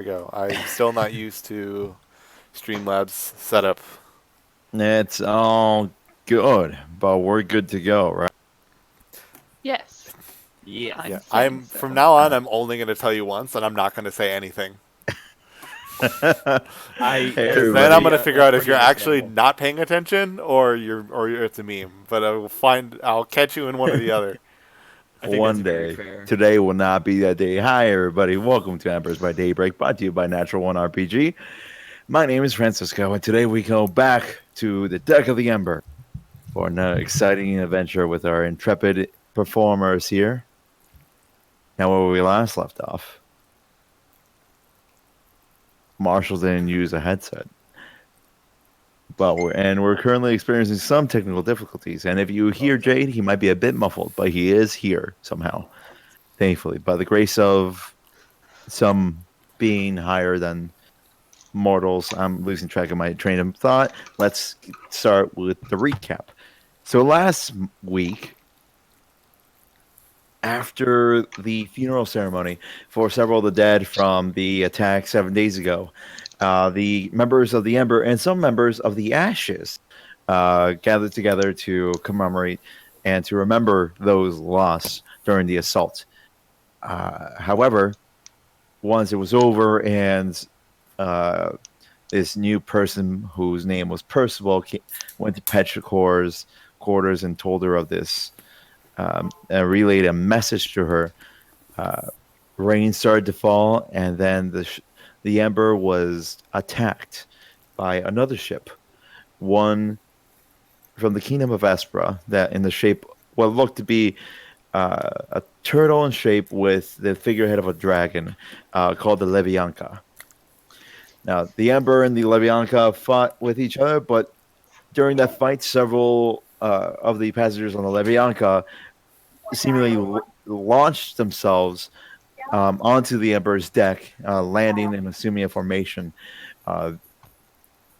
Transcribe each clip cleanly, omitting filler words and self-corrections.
we go. I'm still not used to Streamlabs setup. It's all good, but we're good to go, right? Yes, Yes. I'm Yeah, saying I'm from so. now on. I'm only going to tell you once, and I'm not going to say anything. I Hey, Because then I'm everybody. going to figure out if pretty you're actually understandable. not paying attention or it's a meme. But I will find. I'll catch you in one or the other. I think that's One very day. fair. Today will not be that day. Hi, everybody. Welcome to Embers by Daybreak, brought to you by Natural One RPG. My name is Francisco, and today we go back to the deck of the Ember for another exciting adventure with our intrepid performers here. Now, where we last left off, Marshall didn't use a headset. But we're currently experiencing some technical difficulties. And if you hear Jade, he might be a bit muffled, but he is here somehow. Thankfully, by the grace of some being higher than mortals. I'm losing track of my train of thought. Let's start with the recap. So last week, after the funeral ceremony for several of the dead from the attack 7 days ago, the members of the Ember and some members of the Ashes gathered together to commemorate and to remember those lost during the assault. However, once it was over and this new person whose name was Percival went to Petrichor's quarters and told her of this, and relayed a message to her. Uh, Rain started to fall, and then the Ember was attacked by another ship, one from the kingdom of Espra, that in the shape what looked to be a turtle in shape with the figurehead of a dragon, called the Levianka. Now, the Ember and the Levianka fought with each other, but during that fight, several of the passengers on the Levianka seemingly launched themselves onto the Ember's deck, landing and assuming a formation. Uh,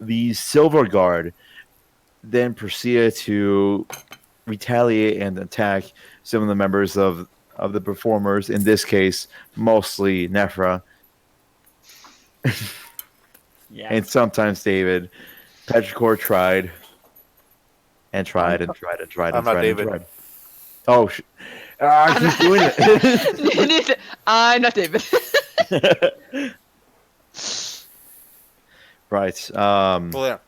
the Silver Guard then proceeded to retaliate and attack some of the members of the performers, in this case, mostly Nephra, Yeah. and sometimes David. Petrichor tried and tried and tried and tried I'm and not tried and David. tried. Oh, I keep doing it. I'm not David. Right. Well,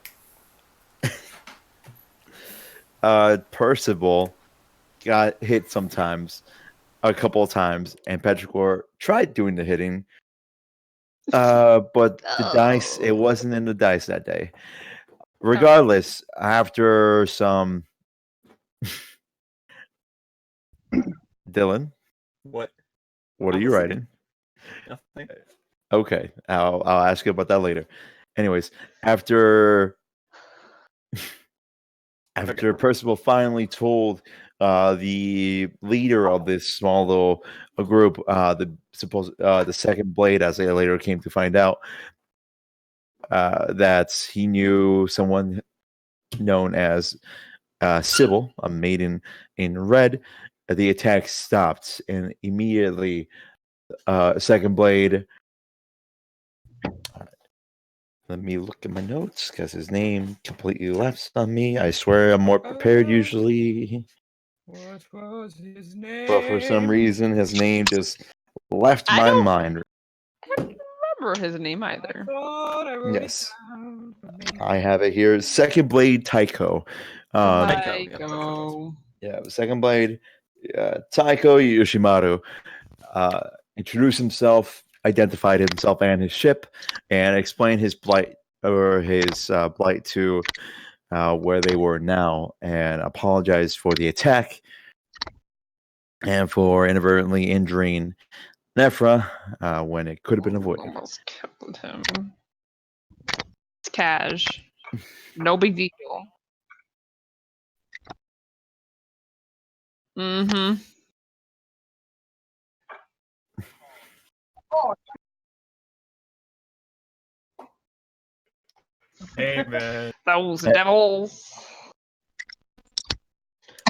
Percival got hit sometimes, a couple of times, and Petrichor tried doing the hitting. But the dice, it wasn't in the dice that day. Regardless, after some Dylan, What? what are I'm you listening. writing? Nothing. Okay, I'll ask you about that later. Anyways, after Percival finally told the leader of this small little group, the second blade, as they later came to find out, that he knew someone known as Sybil, a maiden in red. The attack stopped, and immediately, second blade. Let me look at my notes because his name completely left on me. I swear I'm more prepared usually, What was his name? but for some reason his name just left I my don't- mind. I don't remember his name either. Yes, I have it here. Second blade Taiko. Tycho. Yeah, second blade Taiko Yoshimaru introduced himself, identified himself and his ship, and explained his blight to where they were now, and apologized for the attack and for inadvertently injuring Nephra when it could have been avoided. Almost killed him. It's cash. No big deal. Mm-hmm. Hey man. Those devils.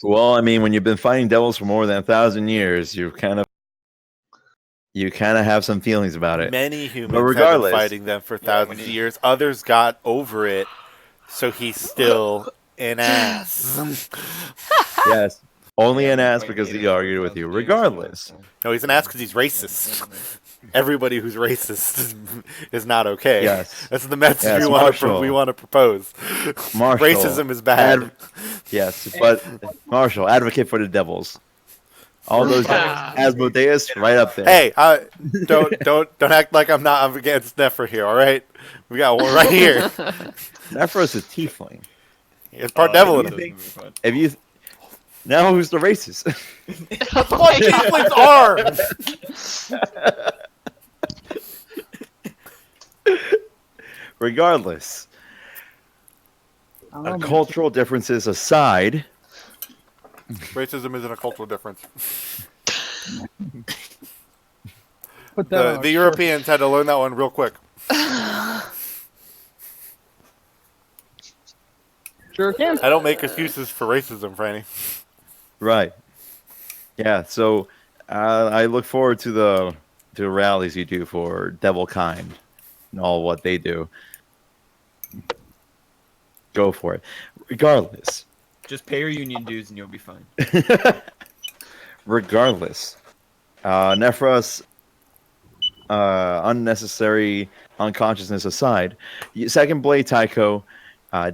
Well, I mean, when you've been fighting devils for more than 1,000 years, you've kind of you kind of have some feelings about it. Many humans But have been regardless, fighting them for thousands of years. Others got over it, so he's still an ass. yes, only Yeah, an we ass fight because he haters for argued with you. 1,000 years, so, Regardless, No, he's an ass because he's racist. Everybody who's racist is not okay. Yes. That's the message Yes, we Marshall. want to propose. Marshall. Racism is bad. Yes, but Marshall, advocate for the devils. All those Ah. Asmodeus, right up there. Hey, don't act like I'm against Nefer here. All right, we got one right here. Nephros is tiefling. It's part devil in you him. think- If you now, who's the racist? That's what tieflings are. Regardless, I don't know, man. cultural differences aside, Racism isn't a cultural difference. Put that on The a Europeans had to learn that one real quick. Sure can. I don't make excuses for racism, Franny. right? Yeah. So I look forward to the rallies you do for Devil Kind and all what they do. Go for it. Regardless, Just pay your union dues and you'll be fine. regardless, Nephros unnecessary unconsciousness aside, Second Blade Tycho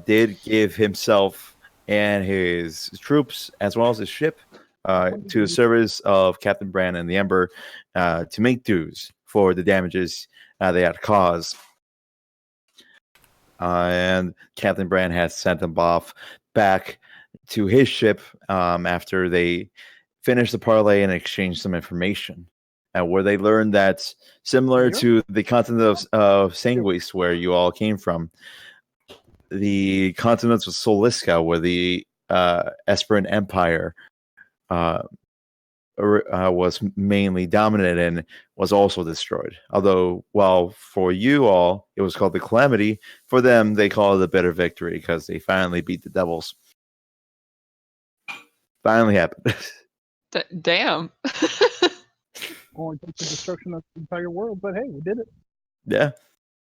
did give himself and his troops, as well as his ship, to the service of Captain Brand and the Ember to make dues for the damages they had caused. And Captain Brand has sent them off back to his ship after they finished the parlay and exchanged some information. Where they learned that, similar to the continent of Sanguis, where you all came from, the continent of Soliska, where the Esperan Empire was mainly dominant in, was also destroyed. Although, well, for you all, it was called the Calamity. For them, they call it a bitter victory because they finally beat the devils. Finally happened. Damn. Going to the destruction of the entire world, but hey, we did it. Yeah,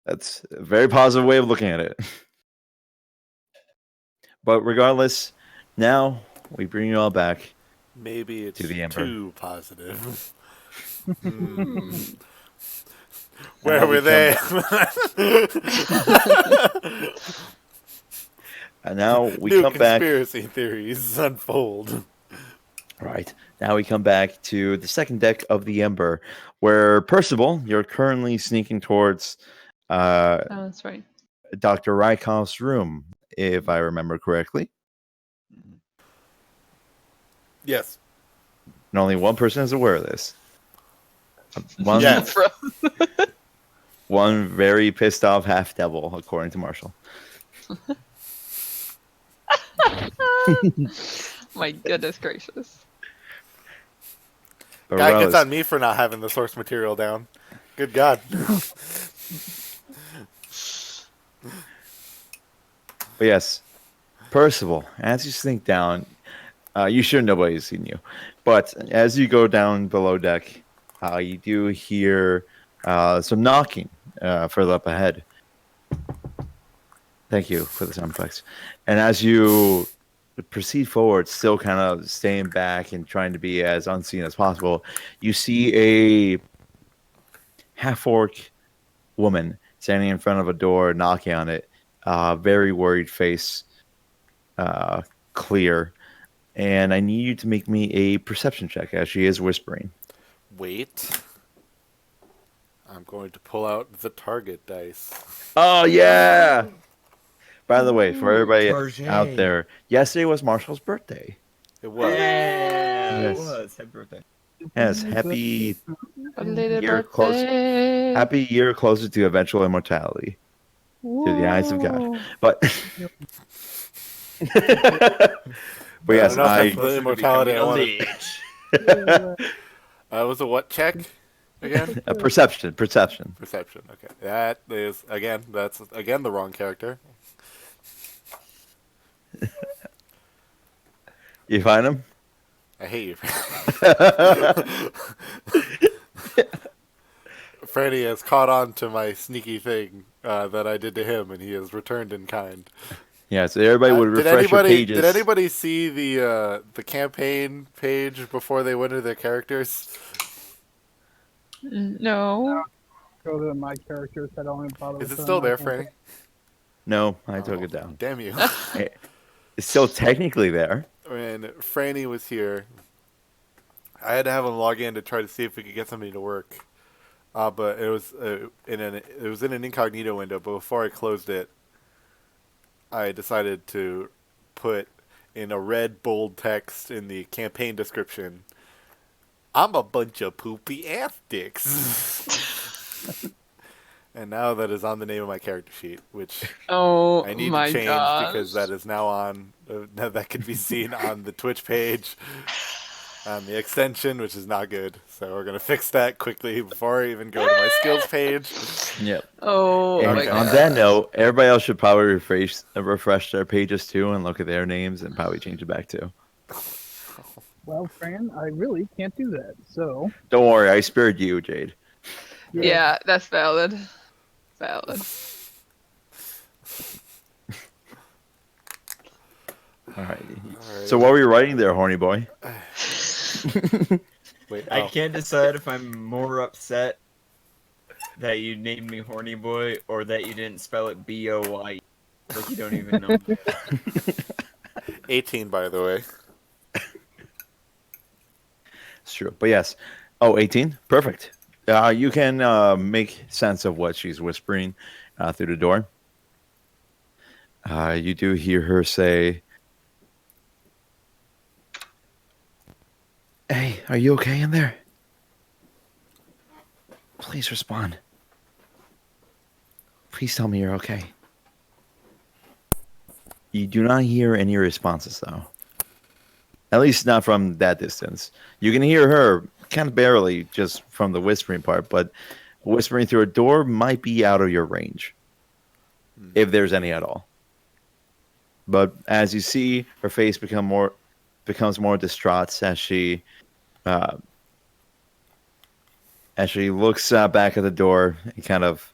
that's a very positive way of looking at it. But regardless, now we bring you all back. Maybe it's To the Ember. too positive. Now Where we were they? And now we New come back. conspiracy theories unfold. Right. Now we come back to the second deck of the Ember, where Percival, you're currently sneaking towards Oh, that's right. Dr. Rykov's room, if I remember correctly. Yes. And only one person is aware of this. One, Yes. one very pissed off half devil, according to Marshall. My goodness gracious. But Guy gets regardless, on me for not having the source material down. Good God. but yes, Percival, as you sneak down, you sure nobody's seen you. But as you go down below deck, you do hear some knocking further up ahead. Thank you for the sound effects. And as you proceed forward, still kind of staying back and trying to be as unseen as possible, you see a half-orc woman standing in front of a door, knocking on it, very worried face, clear. And I need you to make me a perception check as she is whispering. Wait. I'm going to pull out the target dice. Oh, yeah! By the way, for everybody Target. out there, yesterday was Marshall's birthday. It was. Yeah, Yes. it was. Happy birthday. Yes, happy A little You're close. birthday. happy year closer to eventual immortality through the eyes of God. But but yes, I don't know if I that's the immortality I wanted. Was a what check again? perception. Perception. Okay, that is that's the wrong character. You find him? I hate you. Franny has caught on to my sneaky thing that I did to him, and he has returned in kind. Yeah, so everybody would refresh your pages. Did anybody see the campaign page before they went into their characters? No. Go to my characters. I don't even bother Is with it still my there, campaign. Franny? No, I took it down. Damn you. It's still technically there. When Franny was here, I had to have him log in to try to see if we could get something to work. But it was in an incognito window. But before I closed it, I decided to put in a red bold text in the campaign description, "I'm a bunch of poopy ass dicks." And now that is on the name of my character sheet, which Oh I need my to change gosh. because that is now on. That can be seen on the Twitch page, on the extension, which is not good. So we're gonna fix that quickly before I even go to my skills page. Yep. Oh And my on god. that note, everybody else should probably refresh their pages too and look at their names and probably change it back too. Well, Fran, I really can't do that. So Don't worry, I spared you, Jade. Yeah, that's valid. Valid. Alrighty. So what were you writing there, horny boy? Wait, I can't decide if I'm more upset that you named me Horny Boy or that you didn't spell it B-O-Y. Like you don't even know. 18, by the way. It's true. But yes. Oh, 18? Perfect. You can make sense of what she's whispering through the door. You do hear her say, "Hey, are you okay in there? Please respond. Please tell me you're okay." You do not hear any responses, though. At least not from that distance. You can hear her kind of barely just from the whispering part, but whispering through a door might be out of your range, if there's any at all. But as you see, her face becomes more distraught as she looks back at the door and kind of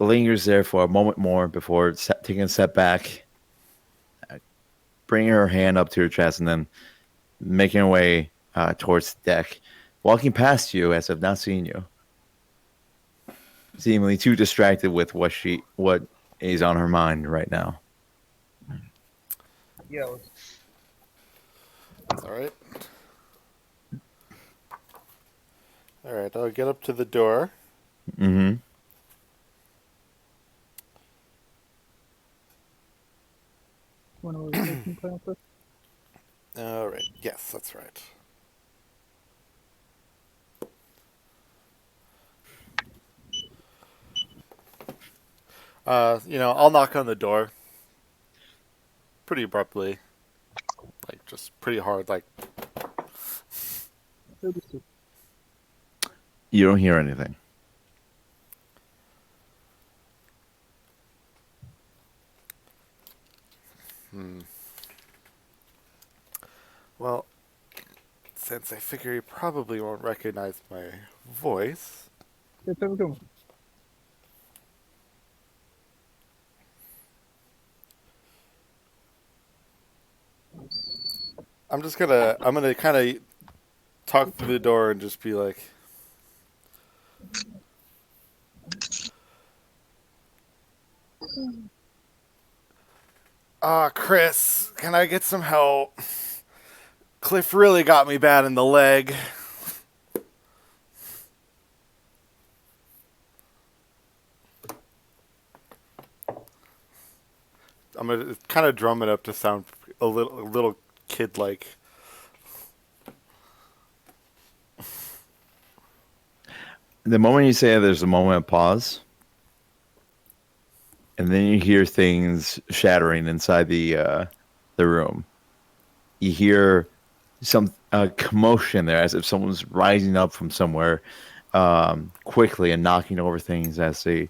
lingers there for a moment more before taking a step back, bringing her hand up to her chest, and then making her way towards the deck, walking past you as if not seeing you, seemingly too distracted with what is on her mind right now. Yo, All right. All right. I'll get up to the door. Mm-hmm. when I was taking plan for All right. Yes, that's right. I'll knock on the door pretty abruptly, like just pretty hard, like. 32. You don't hear anything. Well, since I figure you probably won't recognize my voice, It's a good one. I'm gonna kind of talk through the door and just be like, Chris, can I get some help? Cliff really got me bad in the leg. I'm gonna kind of drum it up to sound a little kid-like. The moment you say it, there's a moment of pause, and then you hear things shattering inside the room. You hear some commotion there, as if someone's rising up from somewhere quickly and knocking over things as they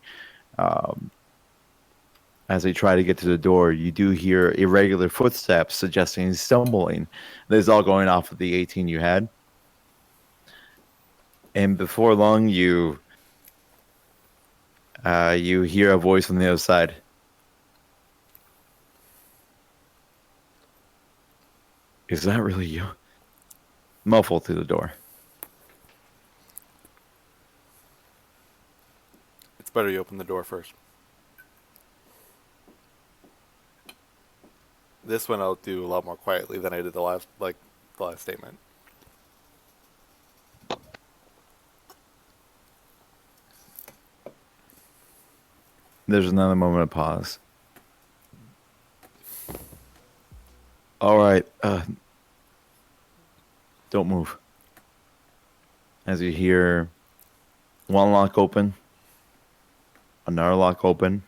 try to get to the door. You do hear irregular footsteps suggesting stumbling. This is all going off of the 18 you had. And before long, you You hear a voice from the other side. Is that really you? Muffled through the door. It's better you open the door first. This one I'll do a lot more quietly than I did the last statement. There's another moment of pause. All right. Don't move. As you hear one lock open, another lock open,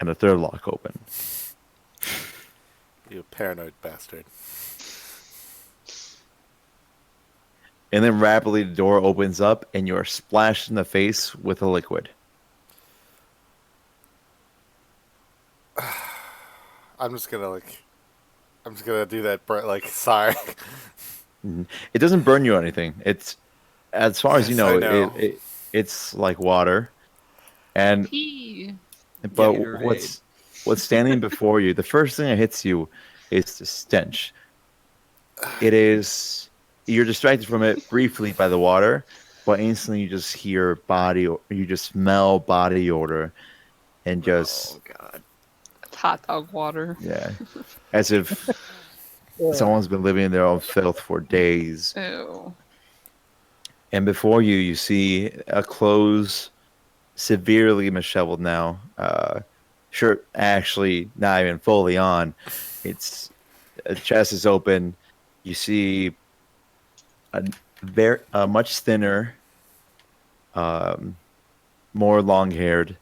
and a third lock open. You paranoid bastard. And then rapidly the door opens up and you're splashed in the face with a liquid. I'm just gonna do that, sigh. It doesn't burn you or anything. It's, as far as you Yes, I know, know. it's like water. And Pee. but Gatorade. what's standing before you, the first thing that hits you is the stench. It is, you're distracted from it briefly by the water, but instantly you just hear you just smell body odor, and just Oh god. It's hot dog water. yeah, as if Yeah. someone's been living in their own filth for days. Ew. And before you, you see a clothes severely disheveled now. Shirt actually not even fully on. It's a chest is open. You see a much thinner, more long-haired,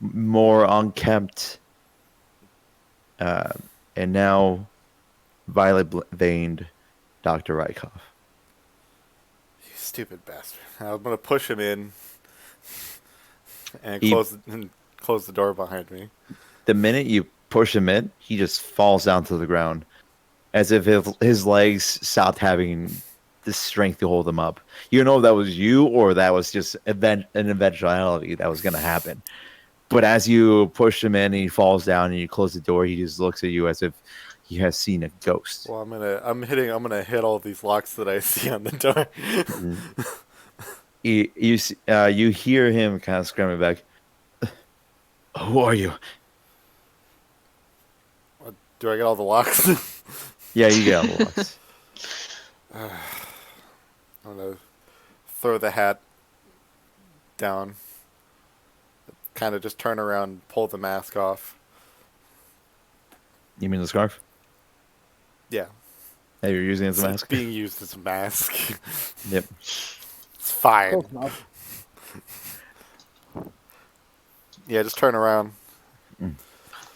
more unkempt, and now violet-veined Dr. Rykov. You stupid bastard. I'm gonna push him in and He- close the door behind me. The minute you push him in, he just falls down to the ground, as if his legs stopped having the strength to hold him up. You don't know if that was you or that was just an eventuality that was going to happen. But as you push him in and he falls down and you close the door, he just looks at you as if he has seen a ghost. Well, I'm gonna hit all these locks that I see on the door. You hear him kind of screaming back, "Who are you?" Do I get all the locks? Yeah, you get all the locks. I'm gonna throw the hat down. Kind of just turn around, pull the mask off. You mean the scarf? Yeah. That you're using as a It's mask? being used as a mask. Yep. It's fine. Close enough. Yeah, just turn around.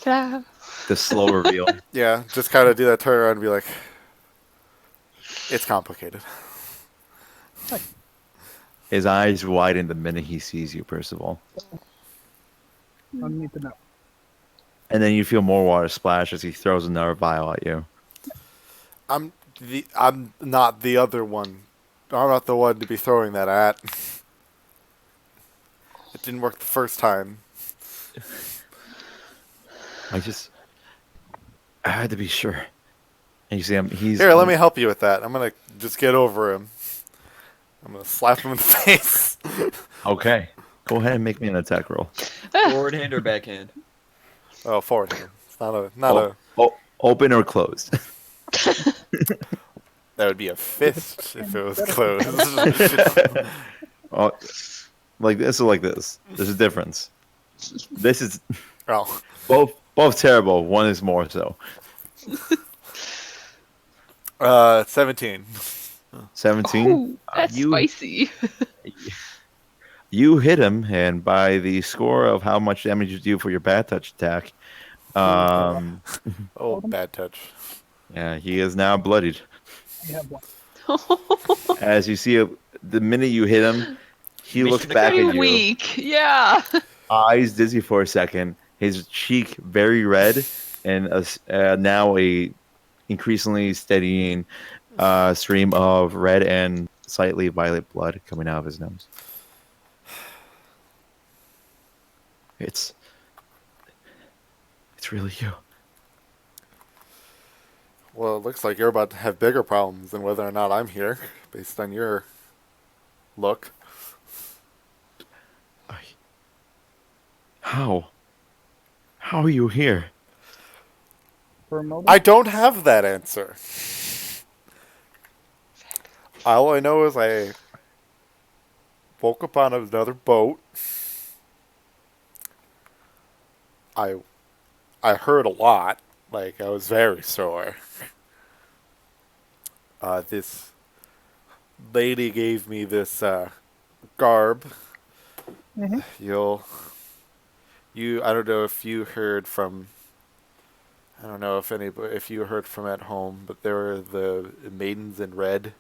Ta-da. The slow reveal. Yeah, just kind of do that turn around and be like, it's complicated. His eyes widen the minute he sees you, Percival. Underneath the note. And then you feel more water splash as he throws another vial at you. I'm not the other one. I'm not the one to be throwing that at. It didn't work the first time. I had to be sure. And you see him, Here, let me help you with that. I'm gonna just get over him. I'm gonna slap him in the face. Okay. Go ahead and make me an attack roll. Forward hand or backhand? Oh, forward hand. It's not a. Open or closed? That would be a fist if it was closed. Oh, like this or like this. There's a difference. This is Oh, both terrible. One is more so. 17. 17. Ooh, that's you- spicy. You hit him, and by the score of how much damage you do for your bad touch attack, Oh, bad touch. yeah, he is now bloodied. You have one. As you see, the minute you hit him, he looks Mission back Pretty at you, weak. Yeah. eyes dizzy for a second, his cheek very red, and now a increasingly steadying stream of red and slightly violet blood coming out of his nose. It's really you. Well, it looks like you're about to have bigger problems than whether or not I'm here, based on your look. How? How are you here? For a moment. I don't have that answer. All I know is I woke up on another boat. I I heard a lot. Like, I was very sore. This lady gave me this garb. Mm-hmm. I don't know if you heard from, I don't know if you heard from at home, but there were the maidens in red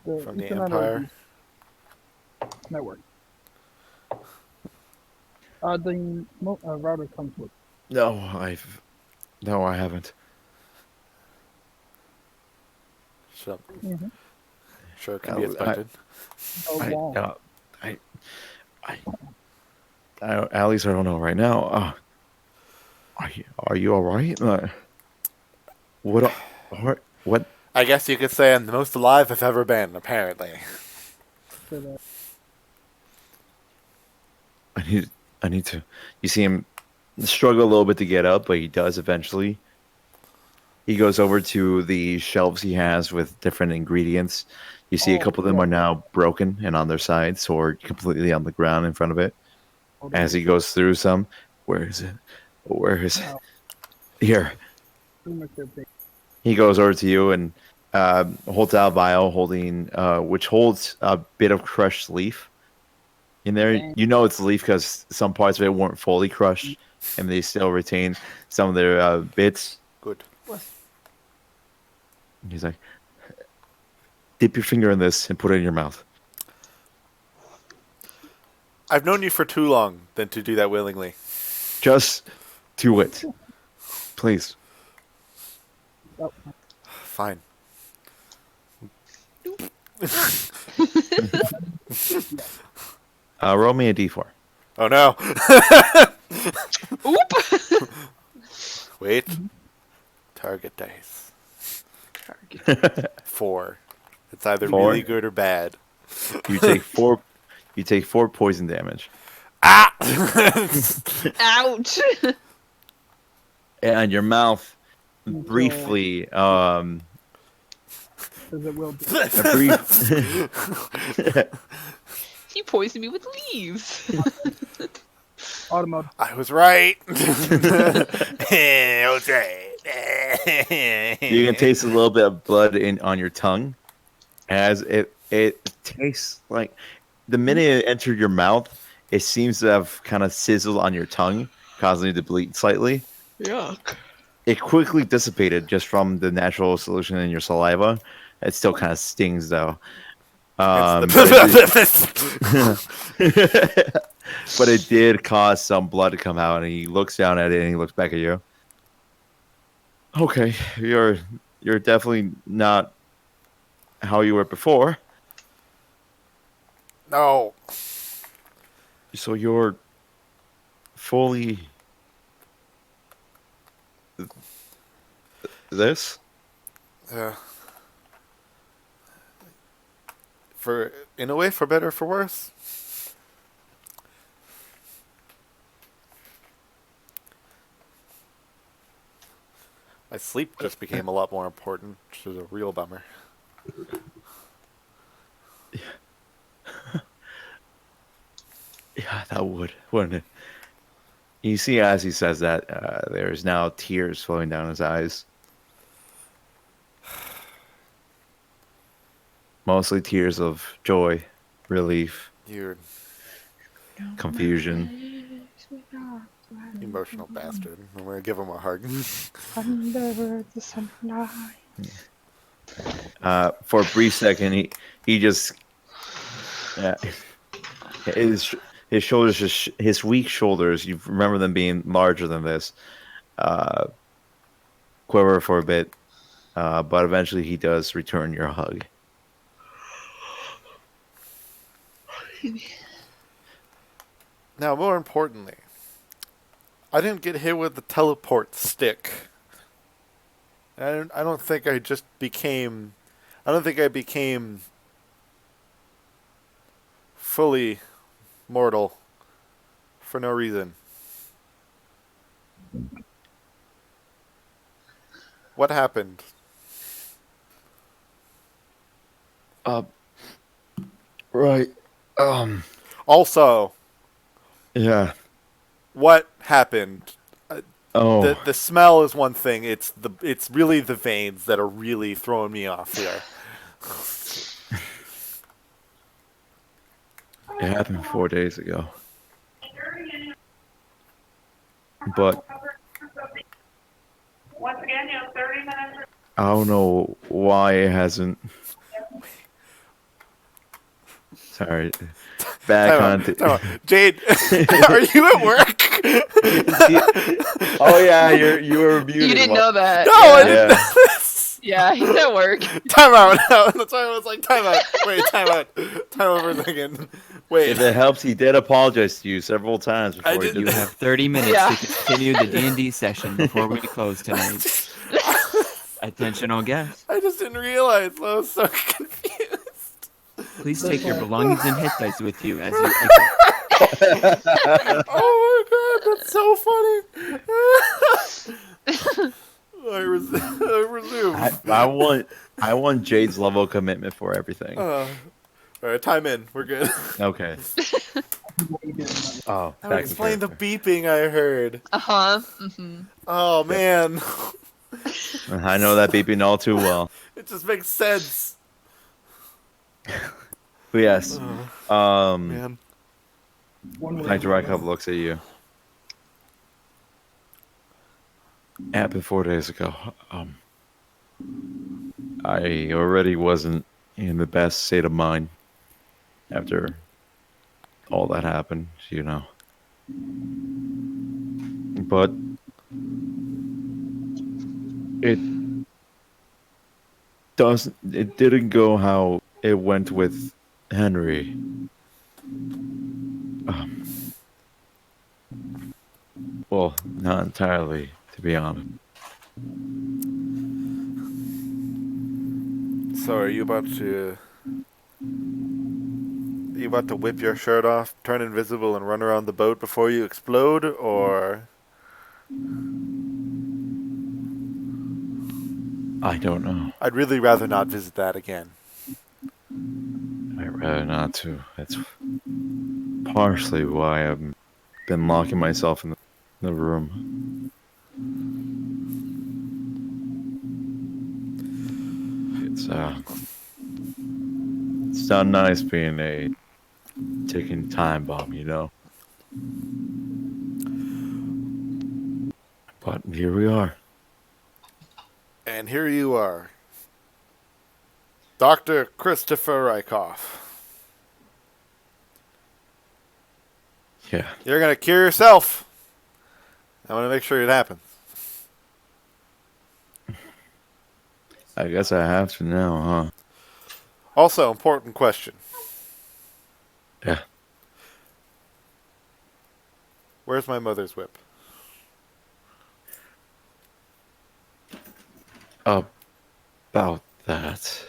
The from the Ethernet Empire. network. The router comes with. No, I haven't. So, Mm-hmm. sure, it can be expected. Oh, wow. I, at least I don't know right now. Are you all right? What? I guess you could say I'm the most alive I've ever been, apparently. So that, I need to. You see him struggle a little bit to get up, but he does eventually. He goes over to the shelves he has with different ingredients. You see a couple of them yeah. are now broken and on their sides or completely on the ground in front of it. Hold As on. he goes through some, where is it? Where is it? Oh, Here. pretty much everything. He goes over to you and holds out a vial holding, which holds a bit of crushed leaf in there. Dang. You know it's leaf because some parts of it weren't fully crushed, and they still retain some of their bits. Good. He's like, dip your finger in this and put it in your mouth. I've known you for too long than to do that willingly. Just do it, please. Oh, Fine. Roll me a d4. Oh no. Oop. Wait. Target dice. Target. 4. It's either 4? really good or bad. You take 4. You take 4 poison damage, Ah! Ouch. and your mouth so, briefly. as it will be. A brief. He poisoned me with leaves. Automotive. I was right. I was right. You can taste a little bit of blood on your tongue, as it tastes like the minute it entered your mouth, it seems to have kind of sizzled on your tongue, causing you to bleed slightly. Yuck. It quickly dissipated just from the natural solution in your saliva. It still kind of stings though. But it did cause some blood to come out, and he looks down at it and he looks back at you. Okay, you're definitely not how you were before. No. So you're fully this? In a way, for better or for worse. My sleep just became a lot more important, which is a real bummer. Yeah, that would, wouldn't it? You see, as he says that, there's now tears flowing down his eyes. Mostly tears of joy, relief, You confusion. emotional bastard. I'm gonna give him a hug. Under the sunlight. For a brief second, he just his shoulders just his weak shoulders. You remember them being larger than this. Quiver for a bit, but eventually he does return your hug. Now, more importantly, I didn't get hit with the teleport stick. I don't think I just became. I don't think I became fully mortal for no reason. What happened? Right. Also, Yeah. what happened? Oh. The smell is one thing. It's really the veins that are really throwing me off here. It happened 4 days ago. But I don't know why it hasn't. Sorry. Bad content. Time out. Jade, are you at work? Oh yeah, you were muted. You didn't know that. No, I yeah. didn't know this. Yeah, he's at work. Time out. That's why I was like, time out. Wait, time out. Time out for a second. Wait. If it helps, he did apologize to you several times before he did- did You that. have 30 minutes Yeah. to continue the D&D session before we close tonight. Attention all guests. I just didn't realize. I was so confused. Please take your belongings and hit dice with you as you exit. Oh my god, that's so funny. I resume. I want Jade's level of commitment for everything. All right, time in. We're good. Okay. Oh, That would back in explain the character. beeping I heard. Oh man, I know that beeping all too well. it just makes sense. But yes. Man, Dr. Rycov looks at you. Happened 4 days ago. I already wasn't in the best state of mind after all that happened, you know. But it didn't go how it went with Henry. Well, not entirely, to be honest. so are you about to whip your shirt off, turn invisible, and run around the boat before you explode, or I don't know. I'd really rather not visit that again. I'd rather not to. That's partially why I've been locking myself in the room. It's not nice being a ticking time bomb, you know. But here we are. And here you are, Dr. Christopher Rykoff. Yeah. You're gonna cure yourself. I want to make sure it happens. I guess I have to now, huh? Also, important question. Yeah. Where's my mother's whip? About that.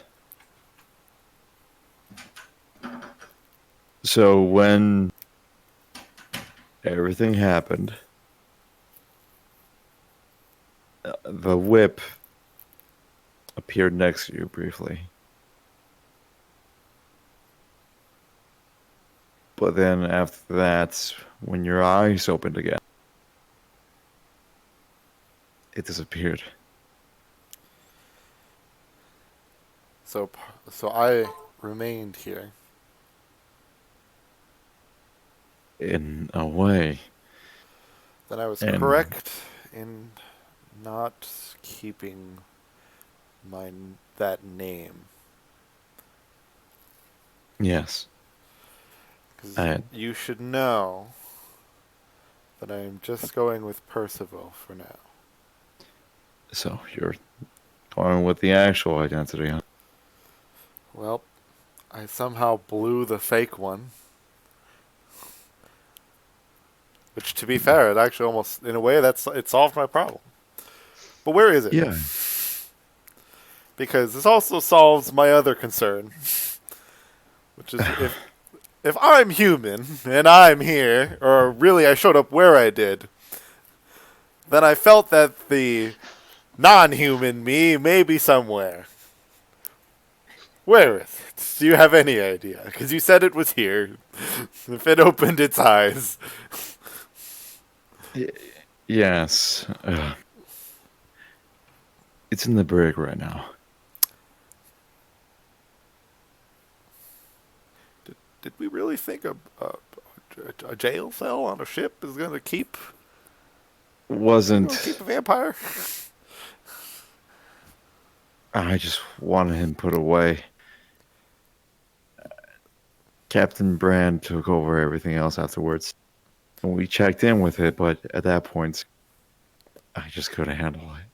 So when everything happened, the whip appeared next to you briefly. But then after that, when your eyes opened again, it disappeared. So I remained here. In a way. Then I was And- correct in not keeping that name. Yes. Because you should know that I am just going with Percival for now. So you're going with the actual identity, huh? Well, I somehow blew the fake one. Which, to be fair, it actually almost, in a way, it solved my problem. But where is it? Yeah. Because this also solves my other concern, which is if I'm human and I'm here, or really I showed up where I did, then I felt that the non-human me may be somewhere. Where is it? Do you have any idea? Because you said it was here. If it opened its eyes. Yes. It's in the brig right now. Did we really think a jail cell on a ship is going to keep a Wasn't. vampire? I just wanted him put away. Captain Brand took over everything else afterwards. And we checked in with it, but at that point, I just couldn't handle it.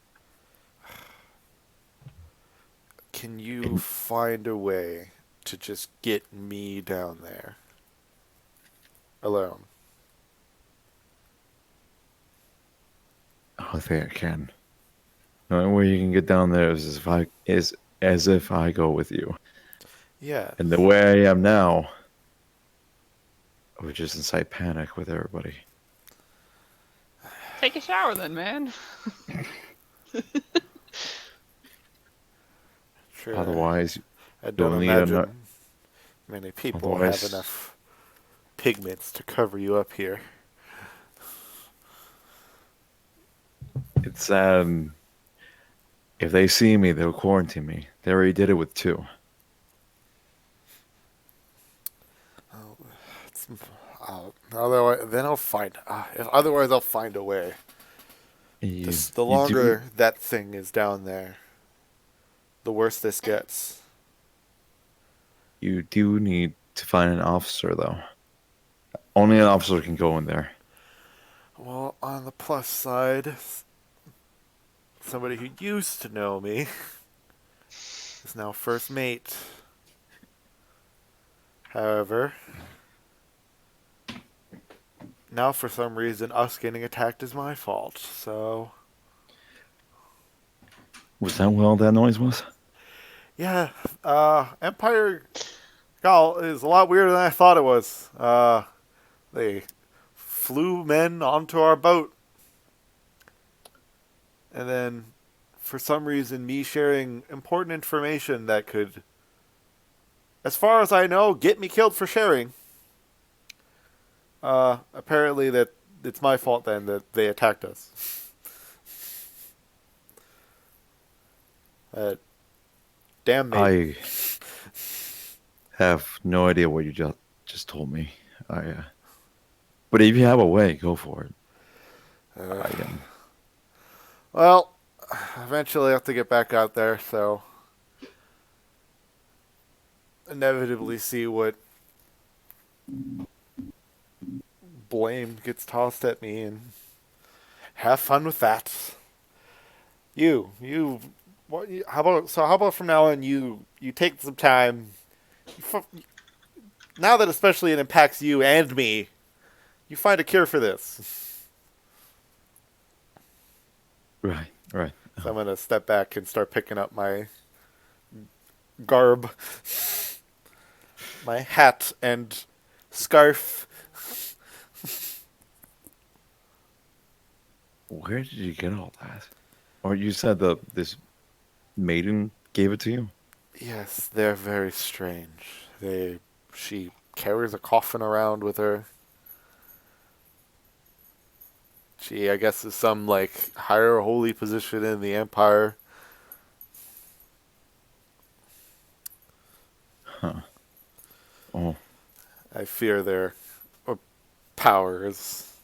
Can you find a way to just get me down there? Alone. I think I can. The only way you can get down there is as if I go with you. Yeah. And the way I am now, I would just incite panic with everybody. Take a shower then, man. Sure. Otherwise, I don't you'll need imagine many people have Otherwise- enough pigments to cover you up here. it's if they see me, they'll quarantine me. They already did it with 2. Otherwise, then I'll find. Otherwise, I'll find a way. The longer that thing is down there, the worse this gets. You do need to find an officer, though. Only an officer can go in there. Well, on the plus side, somebody who used to know me is now first mate. However, now for some reason us getting attacked is my fault, so... Was that what all that noise was? Yeah, Empire is a lot weirder than I thought it was. They flew men onto our boat. And then, for some reason, me sharing important information that could, as far as I know, get me killed for sharing. Apparently that it's my fault then that they attacked us. Damn me. I have no idea what you just told me. But if you have a way, go for it. Well, eventually I have to get back out there, so inevitably see what blame gets tossed at me and have fun with that. How about from now on you take some time, now that especially it impacts you and me, you find a cure for this. Right. So I'm going to step back and start picking up my garb, my hat and scarf. Where did you get all that? Or you said this maiden gave it to you? Yes, they're very strange. She carries a coffin around with her. She, I guess, is some like higher holy position in the Empire. Huh. Oh. I fear their power is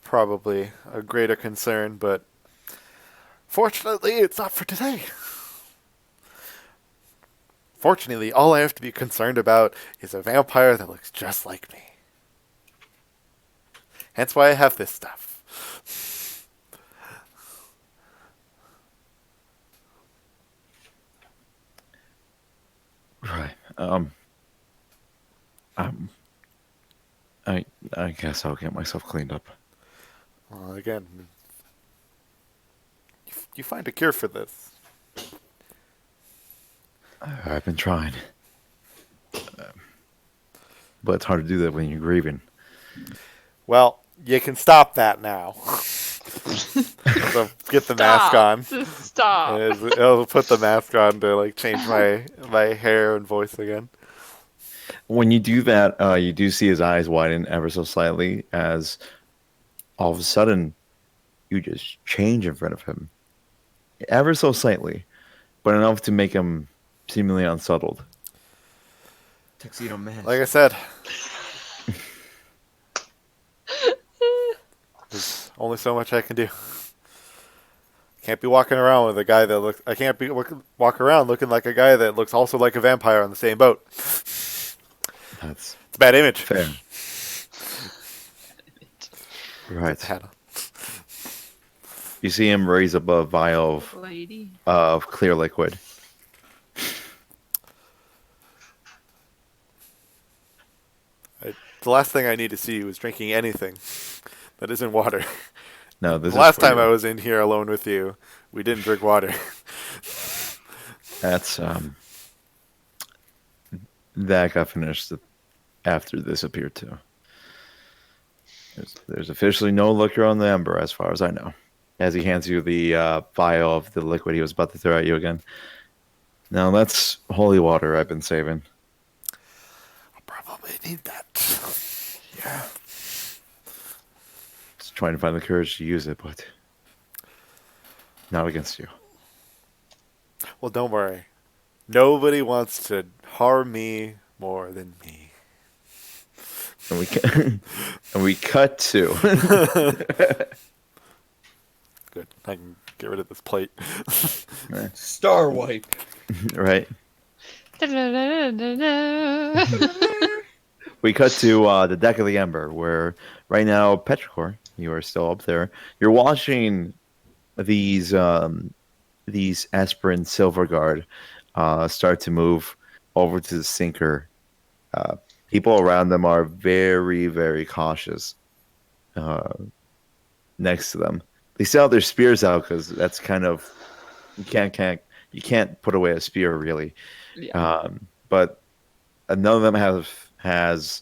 probably a greater concern, but fortunately, it's not for today. Fortunately, all I have to be concerned about is a vampire that looks just like me. Hence why I have this stuff. Right. I guess I'll get myself cleaned up. Well, again, you find a cure for this. I've been trying. But it's hard to do that when you're grieving. Well, you can stop that now. So get the mask on. Just stop. It'll put the mask on to like change my hair and voice again. When you do that, you do see his eyes widen ever so slightly as all of a sudden you just change in front of him. Ever so slightly, but enough to make him seemingly unsettled. Tuxedo mask. Like I said, there's only so much I can do. Can't be walking around with a guy that looks. I can't be walk around looking like a guy that looks also like a vampire on the same boat. That's It's a bad image. fair. Right. Hannah. You see him raise up a vial Lady. of clear liquid. The last thing I need to see was drinking anything that isn't water. No, this The last is for time you. I was in here alone with you, we didn't drink water. That's that got finished after this appeared too. There's officially no liquor on the Ember, as far as I know. As he hands you the vial of the liquid he was about to throw at you again. Now that's holy water I've been saving. I'll probably need that. Yeah. Just trying to find the courage to use it, but not against you. Well, don't worry. Nobody wants to harm me more than me. And we cut to Good. I can get rid of this plate. Star wipe. right. We cut to the deck of the Ember, where right now, Petrichor, you are still up there. You're watching these aspirant Silver Guard start to move over to the sinker. People around them are very, very cautious next to them. They still have their spears out because that's kind of you can't put away a spear really. Yeah. But none of them has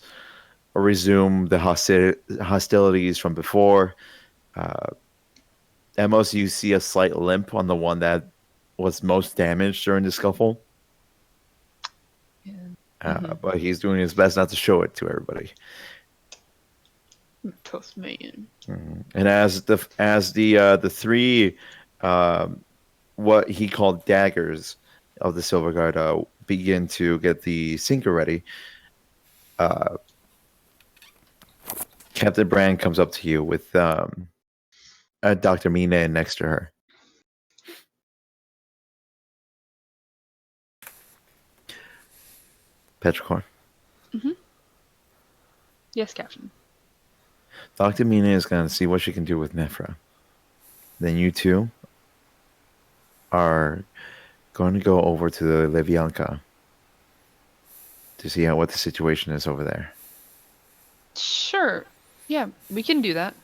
resumed the hostilities from before. At most, you see a slight limp on the one that was most damaged during the scuffle. Yeah. But he's doing his best not to show it to everybody. Tough man. And as the three what he called daggers of the Silver Guard begin to get the sinker ready, Captain Brand comes up to you with Dr. Mina next to her. Petrichor. Yes, Captain. Dr. Mina is going to see what she can do with Nephra. Then you two are going to go over to the Levyanka to see what the situation is over there. Sure. Yeah, we can do that.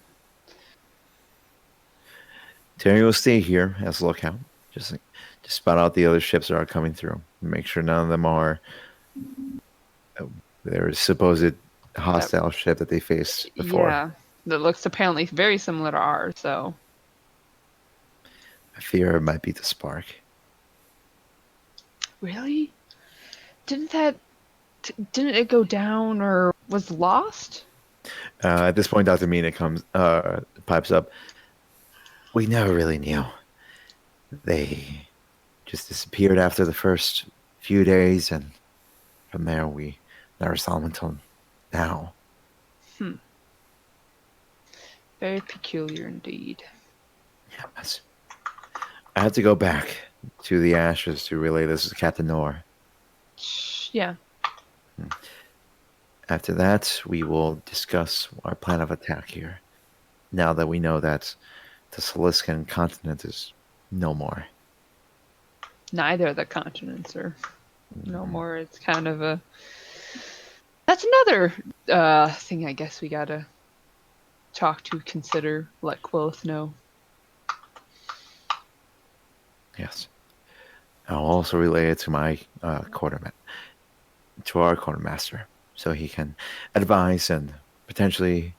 Terry will stay here as a lookout. Just spot out the other ships that are coming through. Make sure none of them are their supposed hostile ship that they faced before. Yeah, that looks apparently very similar to ours. So I fear it might be the spark. really, didn't it go down or was lost? At this point, Dr. Mina pipes up. We never really knew. They just disappeared after the first few days, and from there we never saw them until now. Very peculiar indeed. Yes. I have to go back to the Ashes to relay this to Captain Noor. Yeah. After that, we will discuss our plan of attack here. Now that we know that the Saliscan continent is no more. Neither of the continents are no more. It's kind of a. That's another thing I guess we gotta talk to, consider, let Quillith know. Yes. I'll also relay it to my to our quartermaster, so he can advise and potentially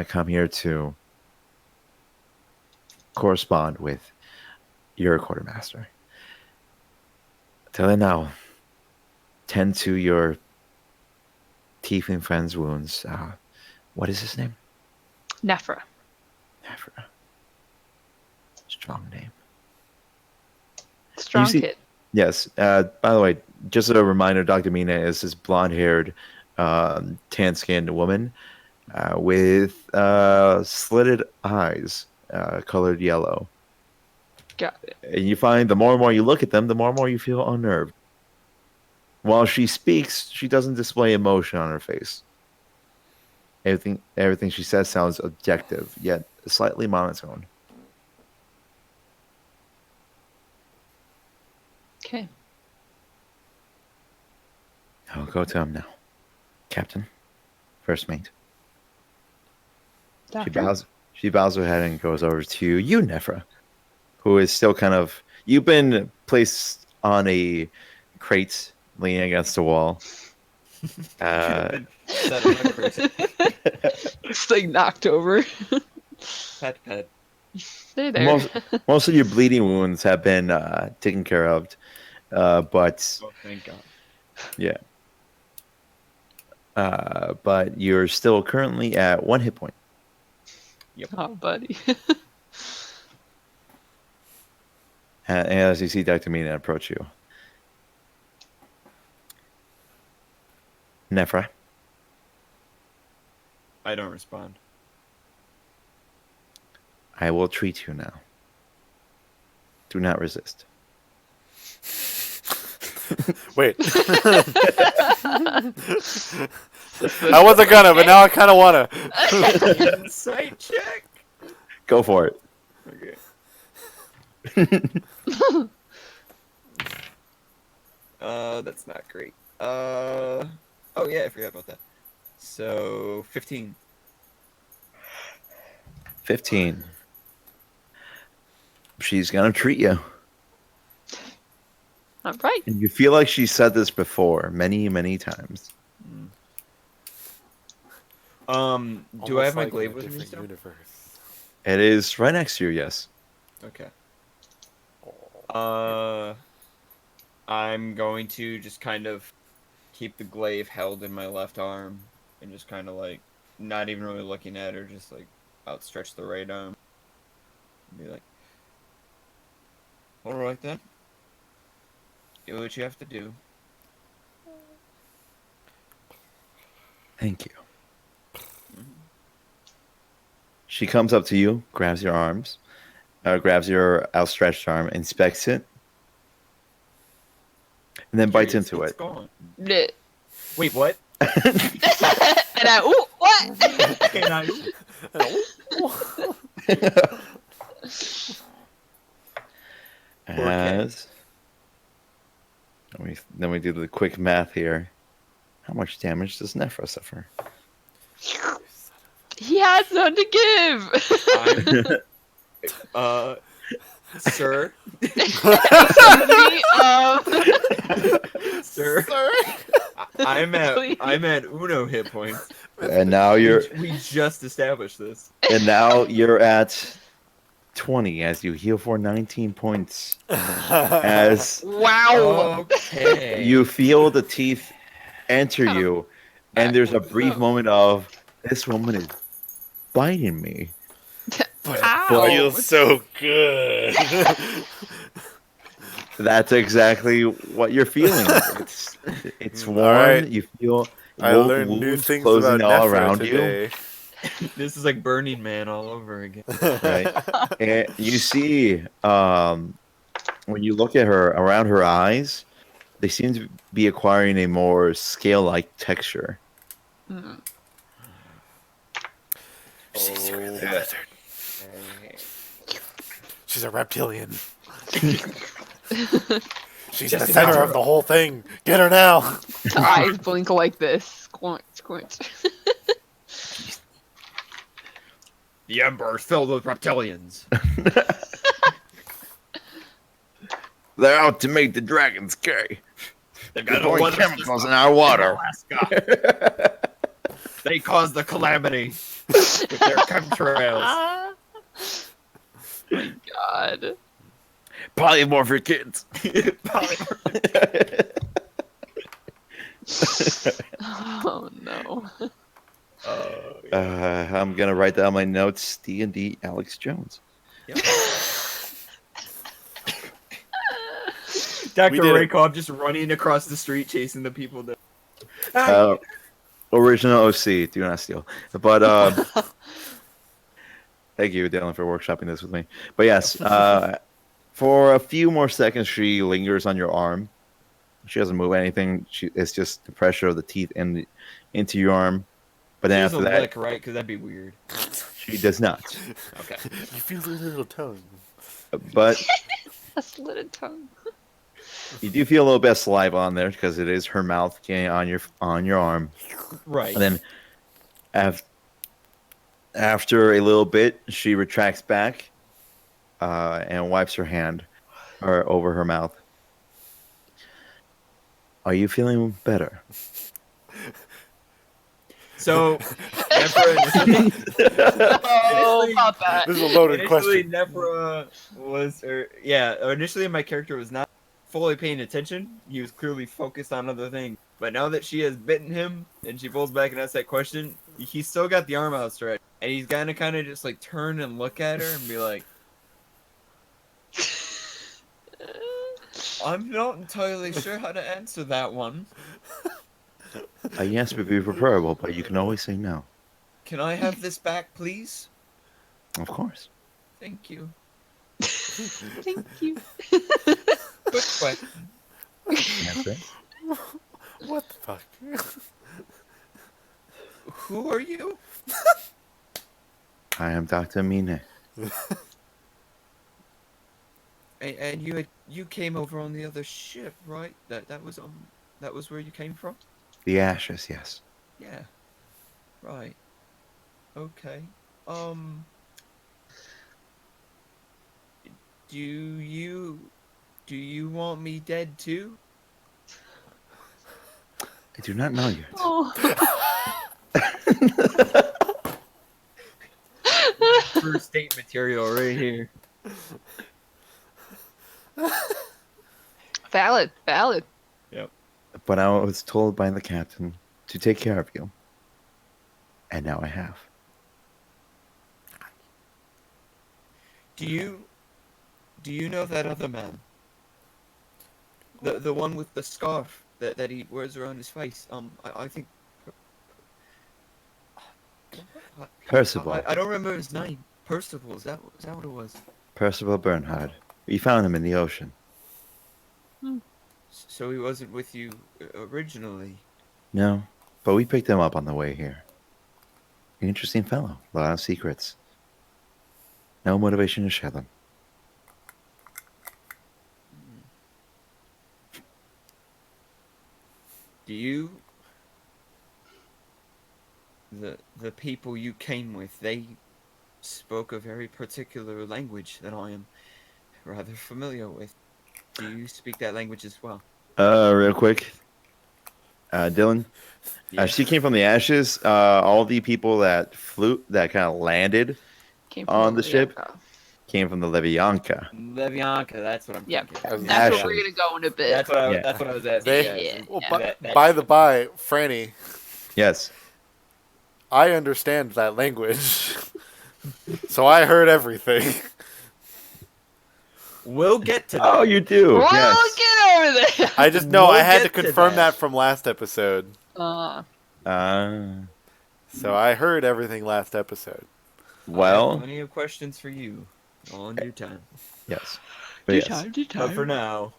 come here to correspond with your quartermaster. Till then, now tend to your tiefling friend's wounds. What is his name? Nephra. Nephra. Strong name. Strong see- kid. Yes. By the way, just a reminder, Dr. Mina is this blonde-haired, tan-skinned woman with slitted eyes, colored yellow. Got it. And you find the more and more you look at them, the more and more you feel unnerved. While she speaks, she doesn't display emotion on her face. Everything she says sounds objective, yet slightly monotone. Okay. I'll go to him now. Captain, first mate. Doctor? She bows her head and goes over to you, Nephra, who is still kind of. You've been placed on a crate leaning against a wall. It's like knocked over. Pet. Stay there. Most of your bleeding wounds have been taken care of, but Oh, thank God. yeah. But you're still currently at 1 hit point. Oh, buddy. And as you see Dr. Mina approach you, Nephra, I don't respond. I will treat you now. Do not resist. Wait. I wasn't gonna, but now I kind of wanna. Insight check. Go for it. Okay. That's not great. Oh yeah, I forgot about that. So 15. 15. She's gonna treat you. All right. And you feel like she said this before many, many times. Do I Almost have my like in glaive a with me different still? universe. It is right next to you, yes. Okay. I'm going to just kind of keep the glaive held in my left arm and just kind of like not even really looking at her, just like outstretch the right arm. Be like, all right then. Do what you have to do. Thank you. She comes up to you, grabs your arms, grabs your outstretched arm, inspects it, and then bites Curious, into what's it. going? Bleh. Wait, what? And I, ooh, what? And I... As then we do the quick math here. How much damage does Nephra suffer? He has none to give. Sir, sir, I'm at Uno hit points. And now We just established this. you're at 20 as you heal for 19 points. As Wow. Okay. you feel the teeth enter you, and there's a brief moment of this woman is biting me. But Ow. it feels so good. That's exactly what you're feeling. It's warm. Alright. You feel I wound- learned new wounds things closing about all Nephra around today. This is like Burning Man all over again. you. Right, and you see when you look at her around her eyes, they seem to be acquiring a more scale-like texture. Mm. She's a lizard. She's a reptilian. She's in the center of the whole thing. Get her now. Eyes blink like this. Squonk, consequence. The Embers filled with reptilians. They're out to make the dragons gay. They've got Pouring no weather chemicals system in our water. Alaska. They caused the calamity with their chemtrails. My God. Polymorphic kids. Oh no. I'm gonna write down my notes. D&D Alex Jones. Yep. We Dr. did it. Raykov just running across the street chasing the people down. Original OC. Do not steal. But thank you, Dylan, for workshopping this with me. But yes, for a few more seconds, she lingers on your arm. She doesn't move anything. It's just the pressure of the teeth into your arm. But She then doesn't after that, lick, right? Because that'd be weird. she does not. Okay. You feel a little tongue. But A slitted tongue. you do feel a little bit of saliva on there because it is her mouth getting on your arm. Right. And then after a little bit, she retracts back and wipes her hand over her mouth. Are you feeling better? So, Nephra Oh, about that. This is a loaded initially question. Nephra was, initially my character was not fully paying attention. He was clearly focused on other things. But now that she has bitten him and she pulls back and asks that question, he's still got the arm outstretched. And he's gonna kind of just like turn and look at her and be like, I'm not entirely sure how to answer that one. A yes would be preferable, but you can always say no. Can I have this back, please? Of course. Thank you. Thank you. Quick question. That's it. What the fuck? Who are you? I am Dr. Mine. And you came over on the other ship, right? That was where you came from? The ashes, yes. Yeah. Right. Okay. Do you want me dead too? I do not know yet. Oh. First date material right here. Valid. But I was told by the captain to take care of you. And now I have. Do you know that other man? The one with the scarf that he wears around his face. I think Percival. I don't remember his name. Percival, is that what it was? Percival Bernhard. We found him in the ocean. So he wasn't with you originally. No, but we picked him up on the way here. Interesting fellow. A lot of secrets. No motivation to share them. Do you the people you came with, they spoke a very particular language that I am rather familiar with. Do you speak that language as well? Real quick. Dylan, Yeah. she came from the ashes. All the people that kind of landed Came on the ship Levianka. came from the Levianka. Levianka, that's what I'm Yep. thinking. As That's Ashes. where we're gonna go in a bit. That's what I Yeah. that's what I was asking. They- guys. Well, Yeah. by the by, Franny, Yes. I understand that language. So I heard everything. We'll get to that. Oh, you do. Well, Yes. get over there. I just know I We'll had to get to confirm that. that from last episode. So I heard everything last episode. I have Well, plenty of questions for you all in due time. yes. But yes. But for now,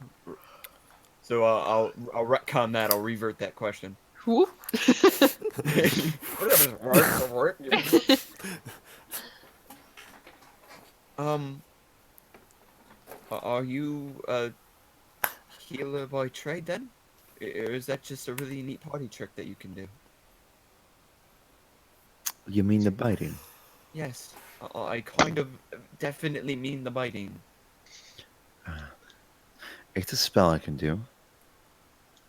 so I'll retcon that. I'll revert that question. Who? Are you a healer by trade then? Or is that just a really neat party trick that you can do? You mean the biting? Yes, I kind of definitely mean the biting. It's a spell I can do.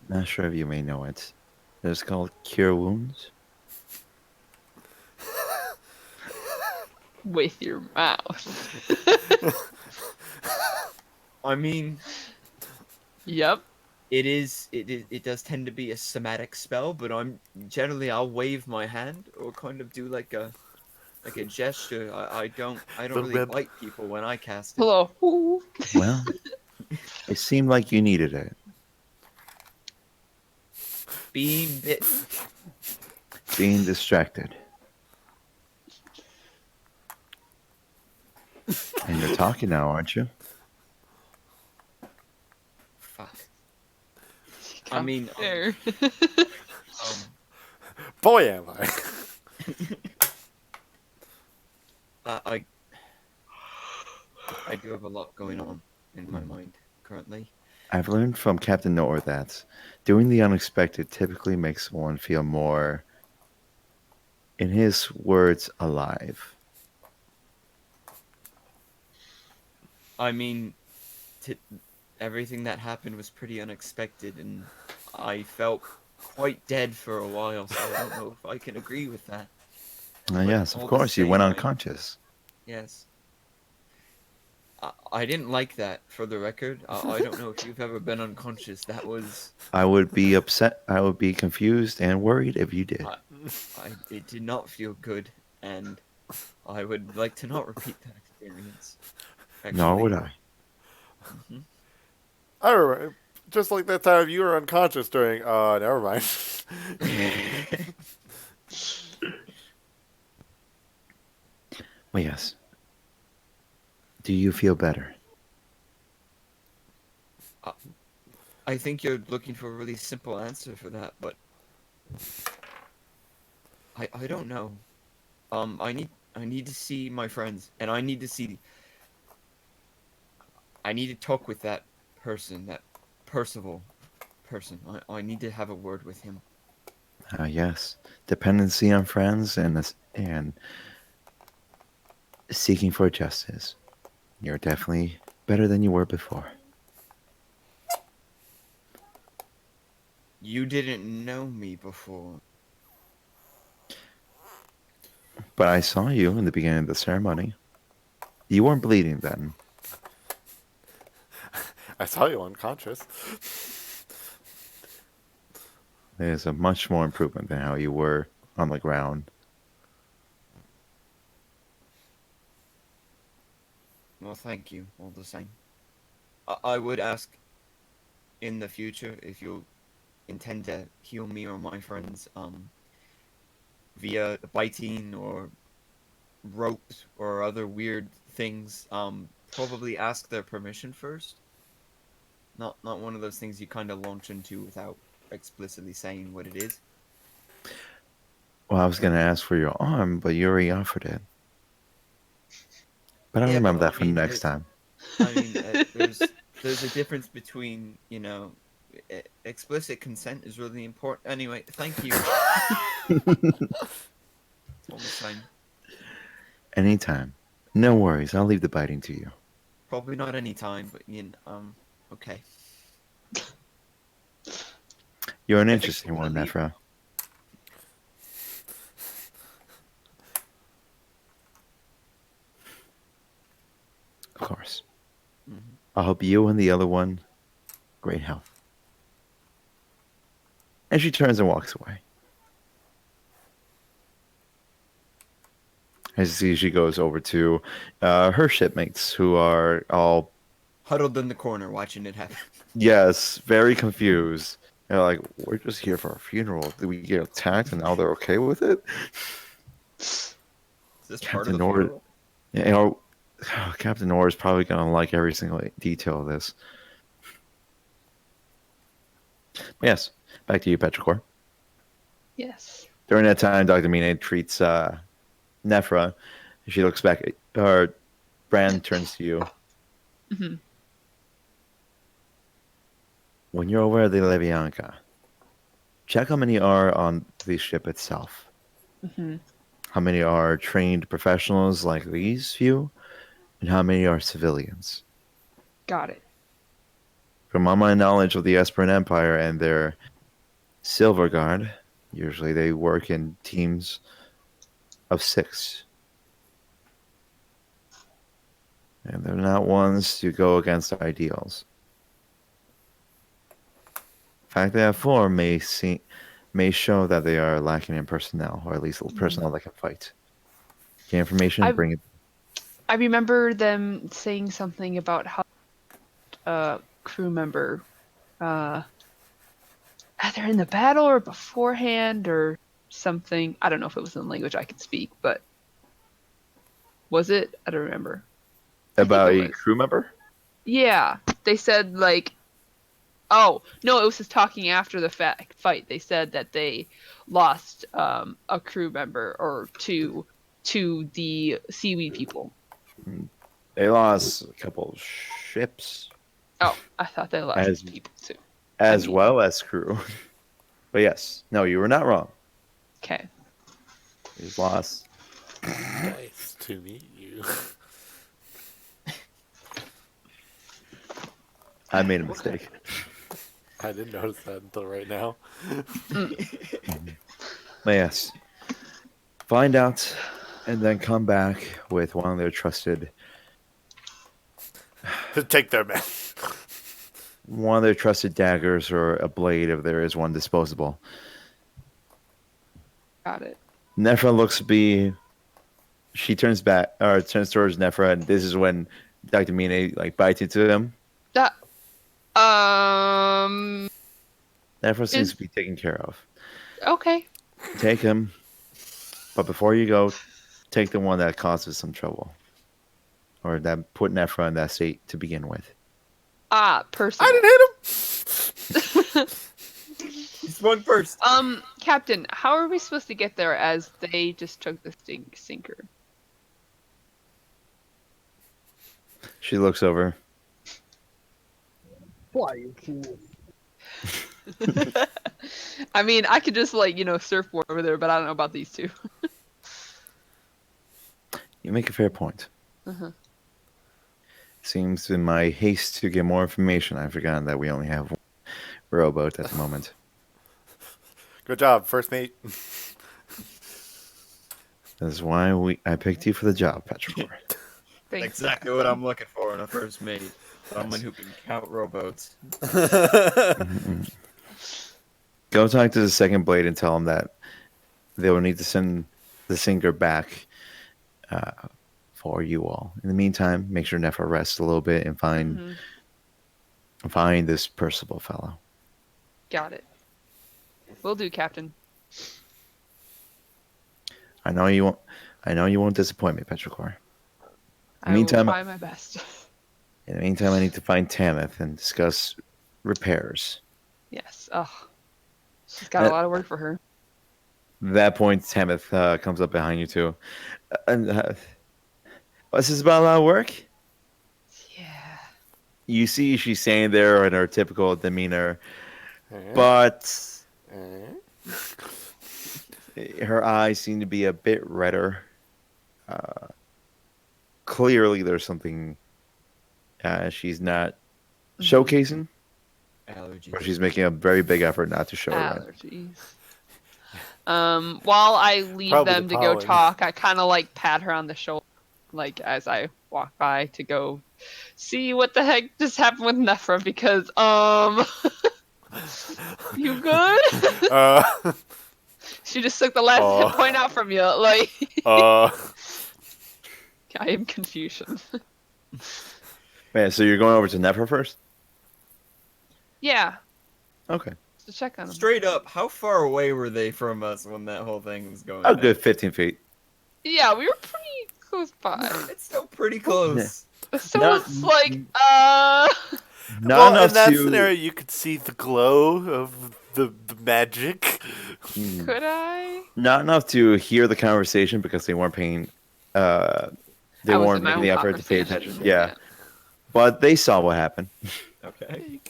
Not sure if you may know it. It's called Cure Wounds. With your mouth. I mean, Yep. it does tend to be a somatic spell, but I'll wave my hand or kind of do like a gesture. I don't The really web. bite people when I cast it. Hello. Ooh. Well, it seemed like you needed it. Being bit. Being distracted. And you're talking now, aren't you? Fuck. I mean, There. Boy, am I. I I do have a lot going on in my mind currently. I've learned from Captain Noor that doing the unexpected typically makes one feel more, in his words, alive. I mean, t everything that happened was pretty unexpected, and I felt quite dead for a while, so I don't know if I can agree with that. But Yes, of all the course, you went same, unconscious. yes. I didn't like that, for the record. I don't know if you've ever been unconscious. That was, I would be upset. I would be confused and worried if you did. it did not feel good, and I would like to not repeat that experience. Nor would Actually. I. Mhm. I remember, just like that time you were unconscious during. Never mind. Well, yes. Do you feel better? I think you're looking for a really simple answer for that, but I don't know. I need to see my friends, and I need to talk with that person, that Percival person. I need to have a word with him. Yes. Dependency on friends and seeking for justice. You're definitely better than you were before. You didn't know me before. But I saw you in the beginning of the ceremony. You weren't bleeding then. I saw you unconscious. There's a much more improvement than how you were on the ground. Well, thank you, all the same. I would ask in the future if you intend to heal me or my friends, via biting or ropes or other weird things. Probably ask their permission first. Not one of those things you kind of launch into without explicitly saying what it is. Well, I was going to ask for your arm, but you already offered it. But I'll Yeah, remember but that for next time. there's a difference between, explicit consent is really important. Anyway, thank you. All the same. Anytime. No worries. I'll leave the biting to you. Probably not any time, but okay. You're an I think interesting we're one, gonna leave. Nephra. Of course. Mhm. I hope you and the other one great health. And she turns and walks away. As you see, she goes over to her shipmates, who are all, Huddled in the corner watching it happen. yes, very confused. They're like, we're just here for a funeral. Did we get attacked and now they're okay with it? Is this part of Captain the Nord, funeral? Captain Nord is probably going to like every single detail of this. But yes, back to you, Petrichor. Yes. During that time, Dr. Mina treats Nephra. She looks back at her. Bran turns to you. Hmm. When you're over at the Levianka, check how many are on the ship itself. Hmm. how many are trained professionals like these few, and how many are civilians. Got it. From all my knowledge of the Esperan Empire and their Silver Guard, usually they work in teams of 6. And they're not ones to go against ideals. The fact they have 4 may show that they are lacking in personnel, or at least personnel that can fight. Get information, bring it. I remember them saying something about how a crew member, either in the battle or beforehand or something. I don't know if it was in language I could speak, but was it? I don't remember. About it a was. crew member? Yeah, they said like, oh no, it was just talking after the fight. They said that they lost a crew member or two to the seaweed people. They lost a couple of ships. Oh, I thought they lost As- people too. As well as crew. But yes, no, you were not wrong. Okay. He's lost. Nice to meet you. I made a mistake. I didn't notice that until right now. But yes. Find out and then come back with one of their trusted Take their men. daggers or a blade if there is one disposable. Got it. Nephra looks to be. She turns towards Nephra, and this is when Dr. Mine bites into him. Nephra seems to be taken care of. Okay. Take him, but before you go, take the one that causes some trouble, or that put Nephra in that state to begin with. Person. I didn't hit him. He swung first. Captain, how are we supposed to get there as they just took the sinker? She looks over. Fly, you fool. I mean, I could just surfboard over there, but I don't know about these two. You make a fair point. Uh-huh. Seems in my haste to get more information, I've forgotten that we only have one rowboat at the moment. Good job, first mate. That's why I picked you for the job, Patrick. Thanks. Exactly what I'm looking for in a first mate. Someone who can count rowboats. Go talk to the second blade and tell them that they will need to send the sinker back for you all. In the meantime, make sure Nephra rests a little bit and find this Percival fellow. Got it. Will do, Captain. I know you won't disappoint me, Petrichor. I will try my best. In the meantime, I need to find Tamith and discuss repairs. Yes. Oh, she's got a lot of work for her. At that point, Tamith comes up behind you too. What's this about a lot of work? Yeah. You see she's saying there in her typical demeanor, but her eyes seem to be a bit redder. Clearly, there's something she's not showcasing, Allergies. or she's making a very big effort not to show it. Allergies. While I leave Probably them the to go pollen. talk, I kind of pat her on the shoulder, as I walk by to go see what the heck just happened with Nephra because you good? She just took the last hit point out from you. I am confusion. Man, so you're going over to Nephra first? Yeah, Okay. to check on them. Straight up, how far away were they from us when that whole thing was going A down? good 15 feet. Yeah, we were pretty close by. It's still pretty close. So Not- it's like, Not Well, enough in that to. scenario, you could see the glow of the magic. could I? Not enough to hear the conversation because they weren't paying. They I was weren't in my making own the effort to pay conversation. attention. Yeah, but they saw what happened. Okay.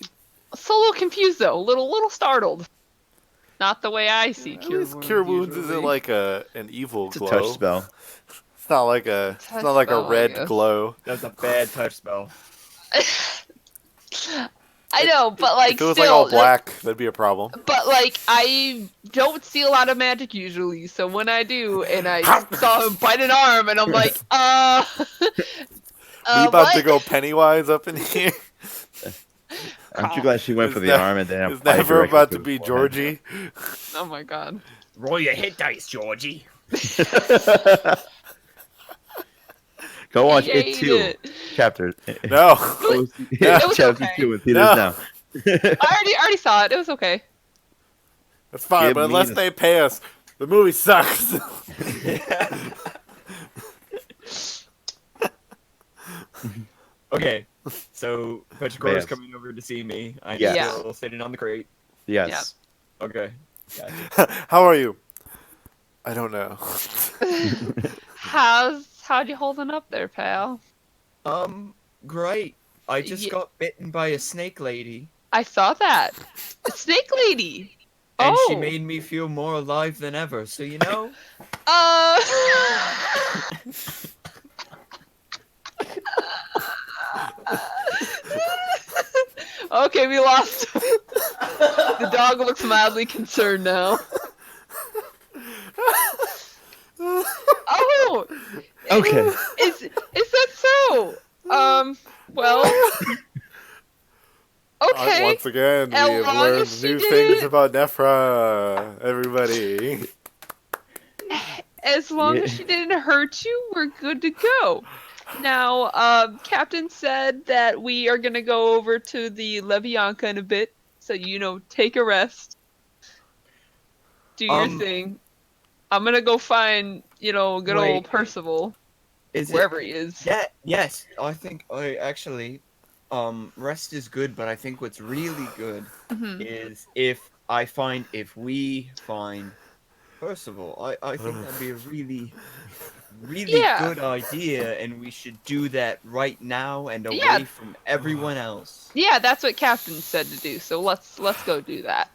So a little confused though, a little startled. Not the way I see At cure least wounds. cure wounds usually. isn't like an evil It's a glow. touch spell. It's not like a Touch it's not like a spell, I red guess. glow. That's a bad touch spell. I know, but like If it was still, like all black, that'd be a problem. but like I don't see a lot of magic usually, so when I do, and I saw him bite an arm, and I'm like, We about to what? go Pennywise up in here. Aren't you glad she went for the ne- arm and then It's applied never directly about to to the be forehead? Georgie. Oh my god. Roll your hit dice, Georgie. Go watch I It hate 2 it. chapter. No. Go see- Yeah. It was chapter okay. 2 in theaters No. now. I already saw it. It was okay. That's fine, Give but me unless the- they pay us, the movie sucks. Okay, so Petrichore's Yes. coming over to see me. I'm Yes. still sitting on the crate. Yes. Okay. Gotcha. How are you? I don't know. How'd you holding up there, pal? Great. I just Ye- got bitten by a snake lady, I saw that. Snake lady. and she Oh. made me feel more alive than ever. So you know, Uh. Okay, we lost. The dog looks mildly concerned now. Oh, Okay. is that so? Well, okay. Once again, we As have long learned as she new did things it. about Nephra. Everybody. As long as Yeah. she didn't hurt you, we're good to go. Now, Captain said that we are gonna go over to the Levionka in a bit, so take a rest, do your thing. I'm gonna go find, good Wait. old Percival, is it? wherever he is. Yeah. Yes. I think I actually, rest is good, but I think what's really good Mhm. is if we find Percival. I think that'd be a really, really Yeah. good idea, and we should do that right now and away Yeah. from everyone else. Yeah, that's what Captain said to do. So let's go do that.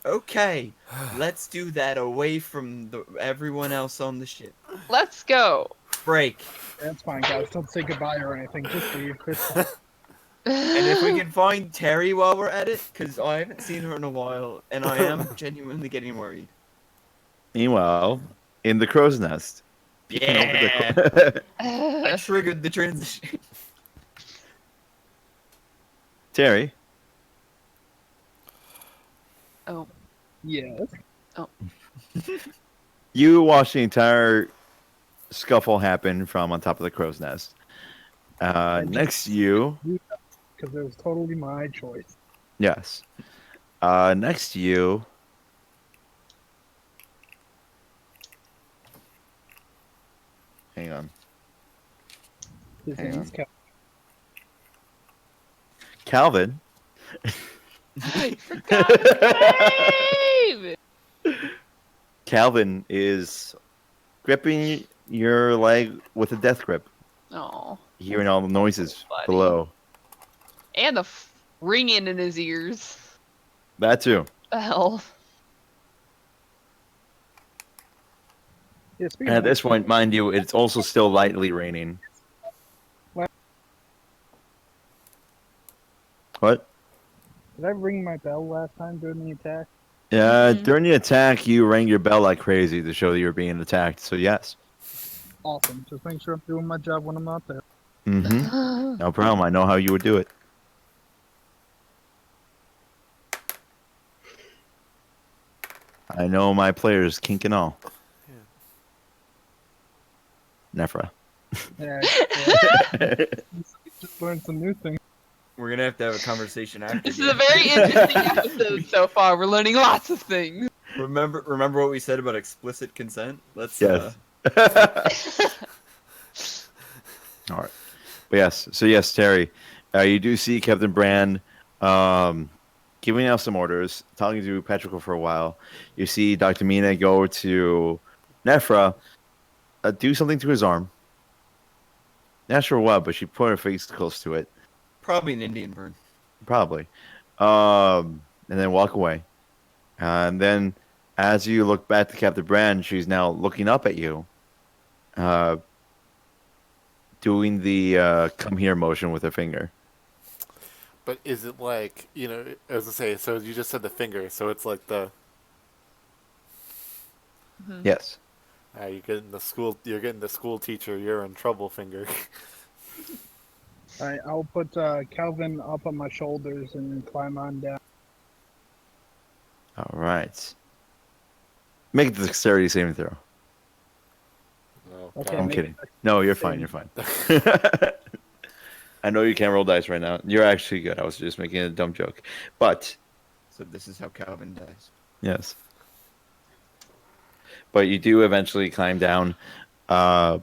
Okay, let's do that away from everyone else on the ship. Let's go. Break. That's fine, guys. Don't say goodbye or anything. Just leave. And if we can find Terry while we're at it, because I haven't seen her in a while, and I am genuinely getting worried. Meanwhile, in the crow's nest. Yeah, Over I triggered the transition. Terry, Oh. Yes. you watched the entire scuffle happen from on top of the crow's nest. Next to you, Because it was totally my choice. yes. Next to you, hang on. His Hang name's on. Cal. Calvin. I forgot his name. Calvin is gripping your leg with a death grip, Oh, hearing all the noises Buddy. below. and the ringing in his ears. That too. The hell. Yeah, speaking And at of this point, mind you, it's also still lightly raining. What? did I ring my bell last time during the attack? Mhm. During the attack, you rang your bell like crazy to show that you were being attacked. So yes. Awesome. Just make sure I'm doing my job when I'm not there. Mm-hmm. No problem. I know how you would do it. I know my players, kink and all. Nephra. Yeah, just learned some new things. We're gonna have to have a conversation after. This is a this. very interesting episode so far. We're learning lots of things. Remember what we said about explicit consent? Let's Yes. All right. But yes. So yes, Terry, you do see Captain Brand giving out some orders, talking to Petrichor for a while. You see Dr. Mina go to Nephra, do something to his arm. Not sure what, but she put her face close to it, probably an Indian burn. probably. And then walk away. And then, as you look back to Captain Brand, she's now looking up at you, uh, doing the come here motion with her finger. But is it like, as I say, so you just said the finger, so it's like the Mhm. Yes. you're getting the school teacher, you're in trouble finger. All right, I'll put Calvin up on my shoulders and climb on down. All right. Make the dexterity saving throw. Oh, Okay, I'm make kidding. it- No, you're fine. You're fine. I know you can't roll dice right now. You're actually good. I was just making a dumb joke. But, So this is how Calvin dies. yes. But you do eventually climb down. Uh,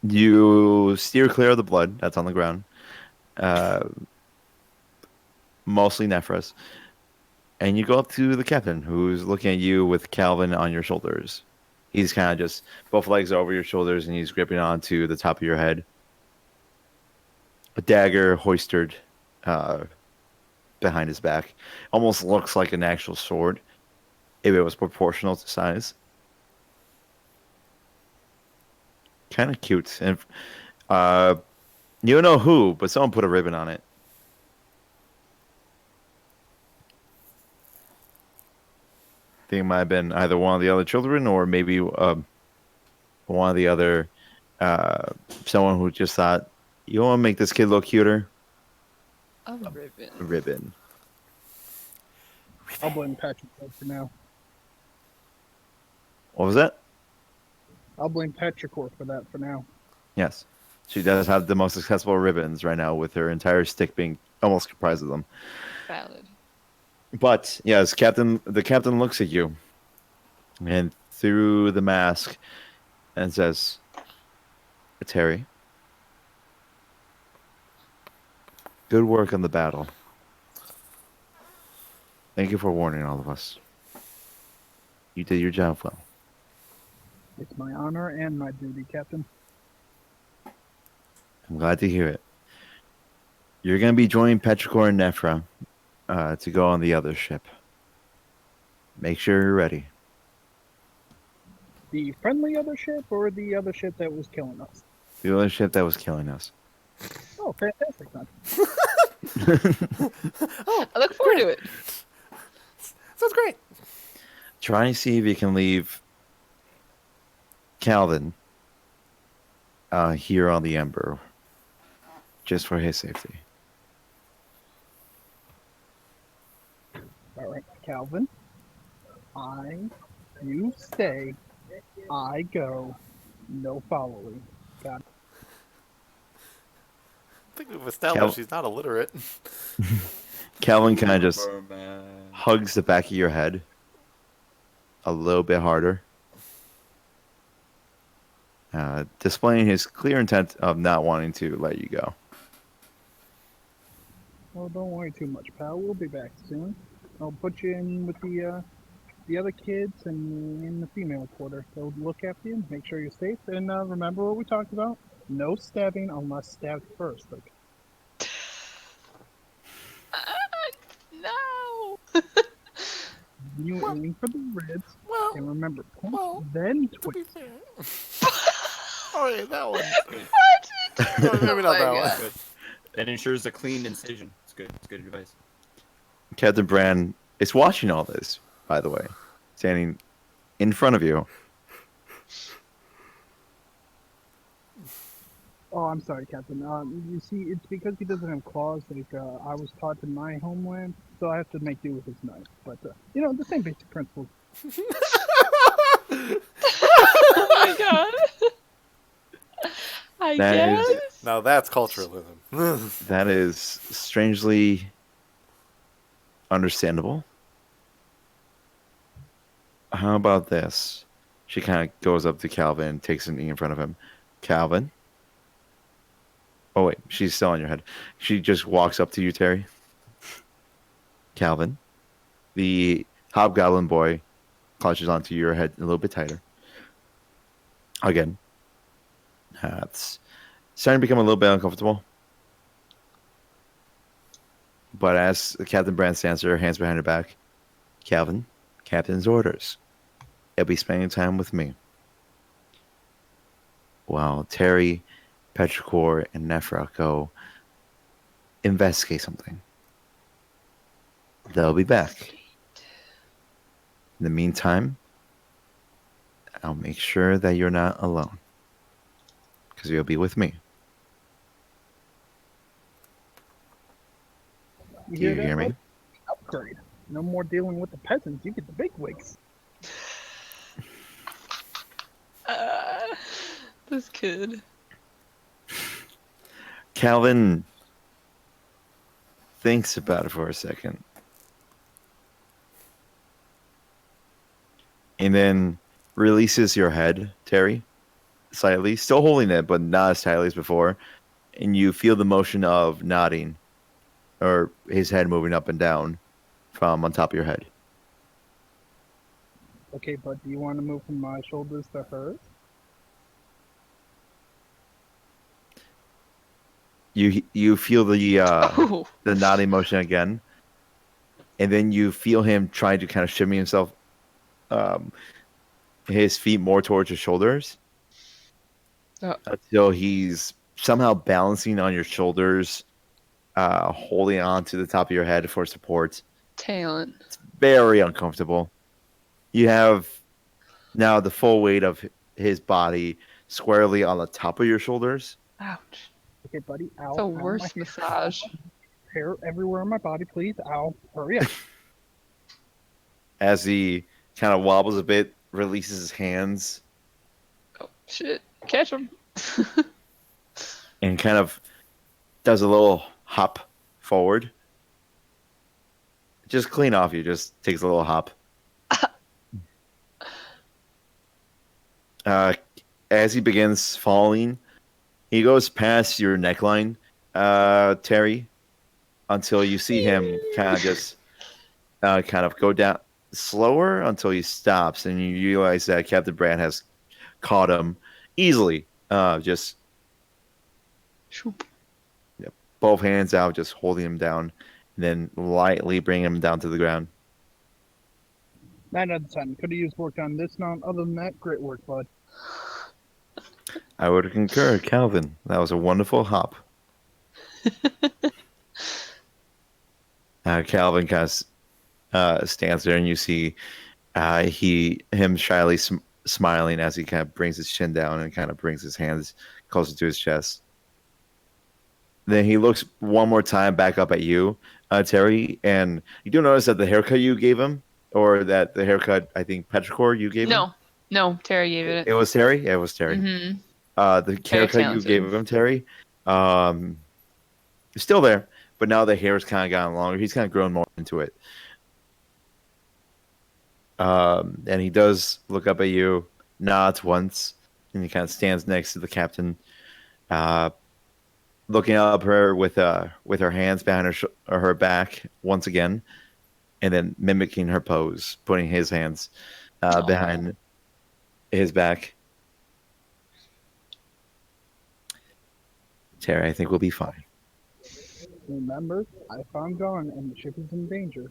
you steer clear of the blood that's on the ground. Uh, mostly Nephros. And you go up to the captain, who's looking at you with Calvin on your shoulders. He's kind of just both legs over your shoulders, and he's gripping onto the top of your head. A dagger hoisted uh, behind his back. Almost looks like an actual sword if it was proportional to size. Kind of cute. And you don't know who, but someone put a ribbon on it. I think it might have been either one of the other children or maybe one of the other, someone who just thought, you want to make this kid look cuter? A ribbon. Ribbon. I'll blame Patrick for now. What was that? I'll blame Petrichor for that for now. Yes. She does have the most accessible ribbons right now, with her entire stick being almost comprised of them. Valid. But yes, the captain looks at you and through the mask and says, "It's Harry. Good work on the battle. Thank you for warning all of us. You did your job well." It's my honor and my duty, Captain. I'm glad to hear it. You're going to be joining Petrichor and Nephra to go on the other ship. Make sure you're ready. The friendly other ship or the other ship that was killing us? The other ship that was killing us. Oh, fantastic, man. I look forward to it. Sounds great. Try and see if you can leave Calvin here on the Ember, just for his safety. All right, Calvin. You stay. I go. No following. Got it. I think we've established he's not illiterate. Calvin kind of just Oh, man. hugs the back of your head a little bit harder, displaying his clear intent of not wanting to let you go. Well, don't worry too much, pal. We'll be back soon. I'll put you in with the other kids and in the female quarter. They'll look after you, make sure you're safe, and remember what we talked about. No stabbing unless stabbed first. Like, No. you aiming for the ribs, Well, and remember, point, well, then to be twist. fair. Oh, yeah, that one. What? No, maybe Oh not my that God. one. That ensures a clean incision. It's good. It's good advice. Captain Brand is watching all this, by the way, standing in front of you. Oh, I'm sorry, Captain. You see, it's because he doesn't have claws like I was taught in my homeland, so I have to make do with his knife. But the same basic principles. Oh my God. I That is- guess. Now that's culturalism. That is strangely understandable. How about this? She kind of goes up to Calvin and takes a knee in front of him. Calvin? Oh, wait. She's still on your head. She just walks up to you, Terry. Calvin. The hobgoblin boy clutches onto your head a little bit tighter. Again. It's starting to become a little bit uncomfortable. But as Captain Brand stands there, hands behind her back, Calvin, captain's orders. He'll be spending time with me. While Terry, Petrichor, and Nephra go investigate something. They'll be back. In the meantime, I'll make sure that you're not alone. Because you'll be with me. You Do you that, hear me? bud? Upgrade. No more dealing with the peasants. You get the big wigs. This kid. Calvin thinks about it for a second. And then releases your head, Terry, slightly. Still holding it, but not as tightly as before. And you feel the motion of nodding, or his head moving up and down from on top of your head. Okay, but do you want to move from my shoulders to hers? You feel Oh, the nodding motion again, and then you feel him trying to kind of shimmy himself, his feet more towards your shoulders, until he's somehow balancing on your shoulders, holding on to the top of your head for support. talent. It's very uncomfortable. You have now the full weight of his body squarely on the top of your shoulders. Ouch. Okay, buddy. Ow. It's a ow, worse my massage. hair everywhere on my body, please. Ow. Hurry up. As he kind of wobbles a bit, releases his hands, Oh, shit. Catch him. and kind of does a little hop forward. Just clean off you, just takes a little hop. As he begins falling, he goes past your neckline, Terry, until you see him kind of just kind of go down slower until he stops, and you realize that Captain Brand has caught him easily. Just Shoop. both hands out, just holding him down, and then lightly bring him down to the ground. 9 out of 10. Could have used work on this now. Other than that, great work, bud. I would concur, Calvin. That was a wonderful hop. Calvin kind of stands there, and you see him shyly smiling as he kind of brings his chin down and kind of brings his hands closer to his chest. Then he looks one more time back up at you, Terry, and you do notice that the haircut you gave him, or that the haircut I think Petrichor you gave him. No, Terry gave it. It was Terry. Yeah, it was Terry. Mm-hmm. The haircut you talented. gave him, Terry, is still there, but now the hair's kind of gotten longer. He's kind of grown more into it. And he does look up at you, nods once, and he kind of stands next to the captain, looking up at her with her hands behind her back once again, and then mimicking her pose, putting his hands behind his back. Terry, I think we'll be fine. Remember, if I'm gone and the ship is in danger,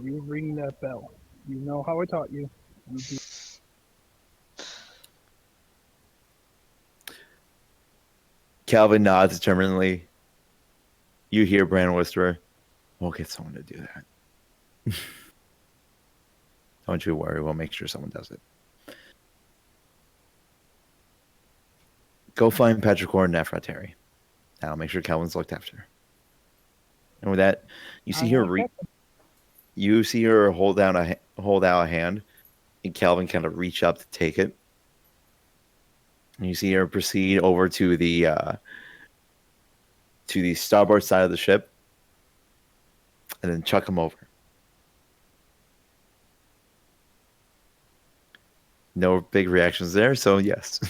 you ring that bell. You know how I taught you. You do. Calvin nods determinedly. You hear Brandon whisper, "We'll get someone to do that." Don't you worry, we'll make sure someone does it. Go find Petrichor and Nephra, Terry. I'll make sure Calvin's looked after. And with that, you see her hold out a hand, and Calvin kind of reach up to take it. And you see her proceed over to the starboard side of the ship, and then chuck him over. No big reactions there, so yes.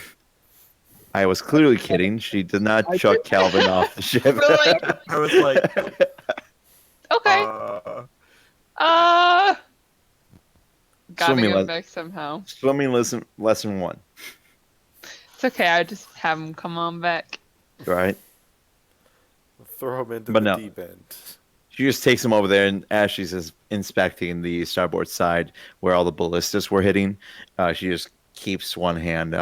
I was clearly kidding. She did not chuck Calvin off the ship. Really? I was like, Okay. Gotta Swimming go le- back somehow. Swimming lesson 1. It's okay. I just have him come on back. Right? Throw him into But the no. deep end. She just takes him over there, and as she's inspecting the starboard side where all the ballistas were hitting, she just keeps one hand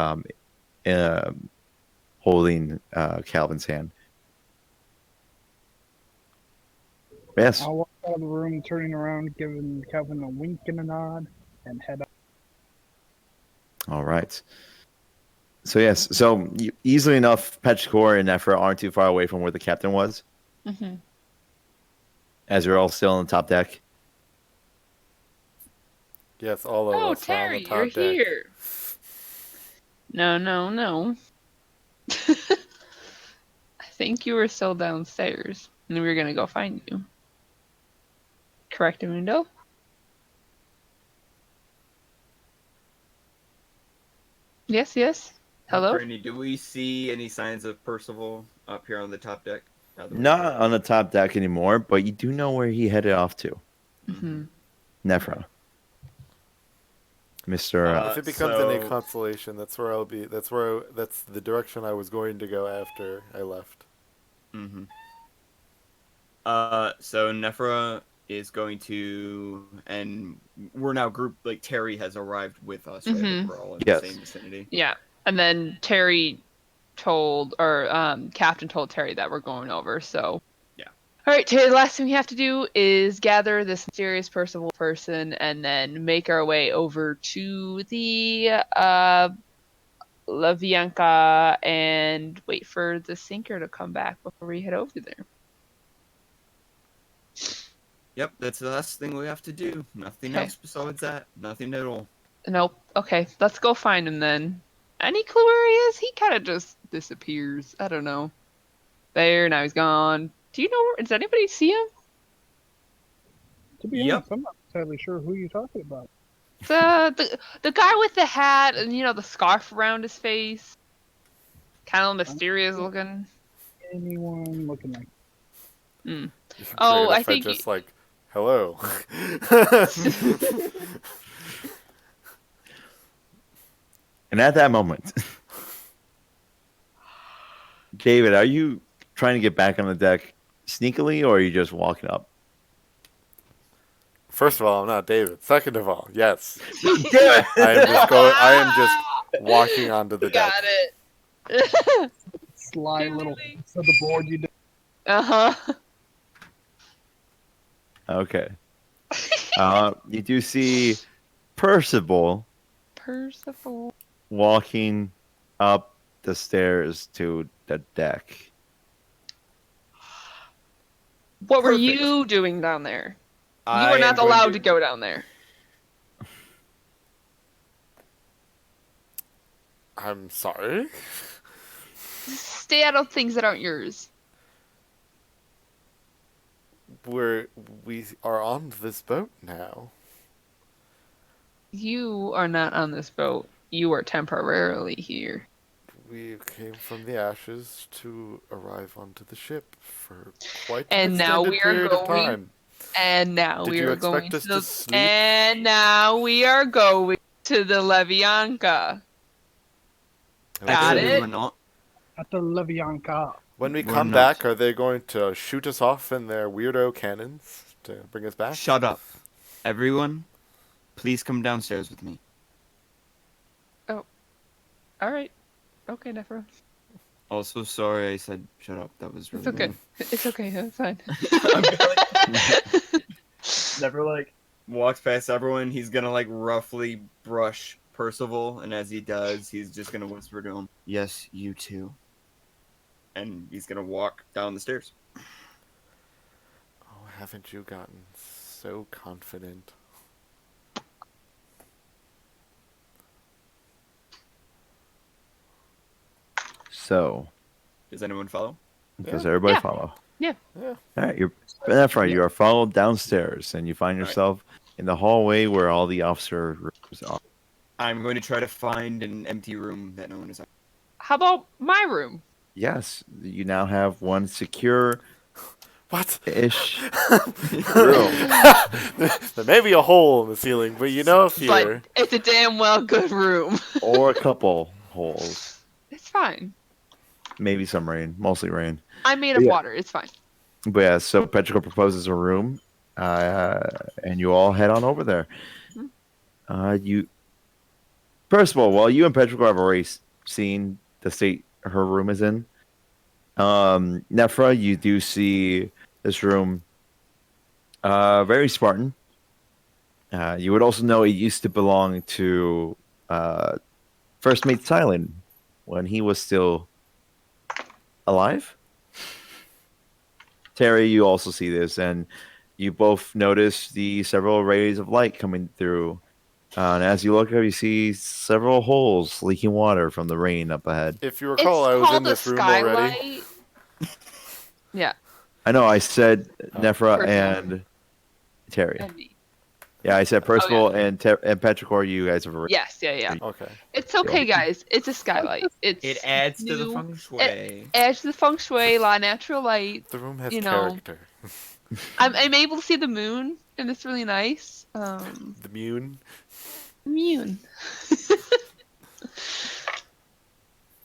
holding Calvin's hand. Yes. I'll walk out of the room, turning around, giving Calvin a wink and a nod, and head up. All right. So yes, easily enough, Petrichor and Nephra aren't too far away from where the captain was, Mm-hmm. as you're all still on the top deck. Yes, all of Oh, us are on the Terry, top you're deck. here. No, no, no. I think you were still downstairs, and we were gonna go find you. Correct, Mundo? Yes, yes. Hello? Brandy, do we see any signs of Percival up here on the top deck? Now that we're Not there? on the top deck anymore, but you do know where he headed off to. Mm-hmm. Nephra. Mr. If it becomes any So- consolation, that's where I'll be. That's the direction I was going to go after I left. Mm-hmm. So Nephra is going to, and we're now grouped. Like Terry has arrived with us. Right? Mhm. We're all in Yes. the same vicinity. Yeah, and then Terry told, or Captain told Terry that we're going over. So, Yeah. All right, Terry. The last thing we have to do is gather this mysterious Percival person, and then make our way over to the Lavianca and wait for the sinker to come back before we head over there. Yep, that's the last thing we have to do. Nothing Okay. else besides that. Nothing at all. Nope. Okay, let's go find him then. Any clue where he is? He kind of just disappears. I don't know. There, now he's gone. Do you know? Does anybody see him? To be Yep. honest, I'm not entirely sure who you're talking about. The guy with the hat and the scarf around his face, kind of mysterious looking. Anyone looking like? You can Oh, create a I think just like, hello. And at that moment, David, are you trying to get back on the deck sneakily, or are you just walking up? First of all, I'm not David. Second of all, yes, Damn it! I am just walking onto the deck. Got it. Sly little Clearly. piece of the board you did. Uh-huh. Okay. You do see Percival Percival. walking up the stairs to the deck. What were Perfect. you doing down there? You I were am not going allowed to go down there. I'm sorry. Stay out of things that aren't yours. We are on this boat now. You are not on this boat. You are temporarily here. We came from the ashes to arrive onto the ship for quite And an now extended we are period of going- time. And now Did we you are expect going us to to the sleep? And now we are going to the Levianca. Got Actually, it? we're not. At the Levianca. When we We're come not. back, are they going to shoot us off in their weirdo cannons to bring us back? Shut up. Everyone, please come downstairs with me. All right. Okay, Nephra. Also, sorry I said shut up. That was really It's okay. rude. It's okay. It's fine. Never like walks past everyone. He's gonna like roughly brush Percival, and as he does, he's just gonna whisper to him, Yes, you too. and he's gonna walk down the stairs. Oh, haven't you gotten so confident? So, Does anyone follow? does Yeah. everybody Yeah. follow? Yeah. Yeah. All right, that's right. You are followed downstairs, and you find Right. yourself in the hallway where all the officer rooms are. I'm going to try to find an empty room that no one is at. How about my room? Yes, you now have one secure-ish What? room. There may be a hole in the ceiling, but if But you're... it's a damn well good room. Or a couple holes. It's fine. Maybe some rain, mostly rain. I'm made of Yeah. water. It's fine. But yeah, so Petrichor proposes a room, uh, and you all head on over there. Mhm. You first of all, while you and Petrichor have already seen the state her room is in, Nephra, you do see this room, very Spartan. You would also know it used to belong to uh, First Mate Silent when he was still alive. Terry, you also see this, and you both notice the several rays of light coming through. And as you look up, you see several holes leaking water from the rain up ahead. If you recall, It's I was in called a this room already. skylight. Yeah, I know I said Oh. Nephra Percival. and Terry. and me. Yeah, I said Oh yeah. Percival and Petrichor. You guys have already. Yes, yeah. Okay. It's okay, guys. It's a skylight. It's It adds to the new. feng It shui. adds to the feng shui, a lot of natural light. The room has You know, character. I'm able to see the moon, and it's really nice. The Mune. Immune.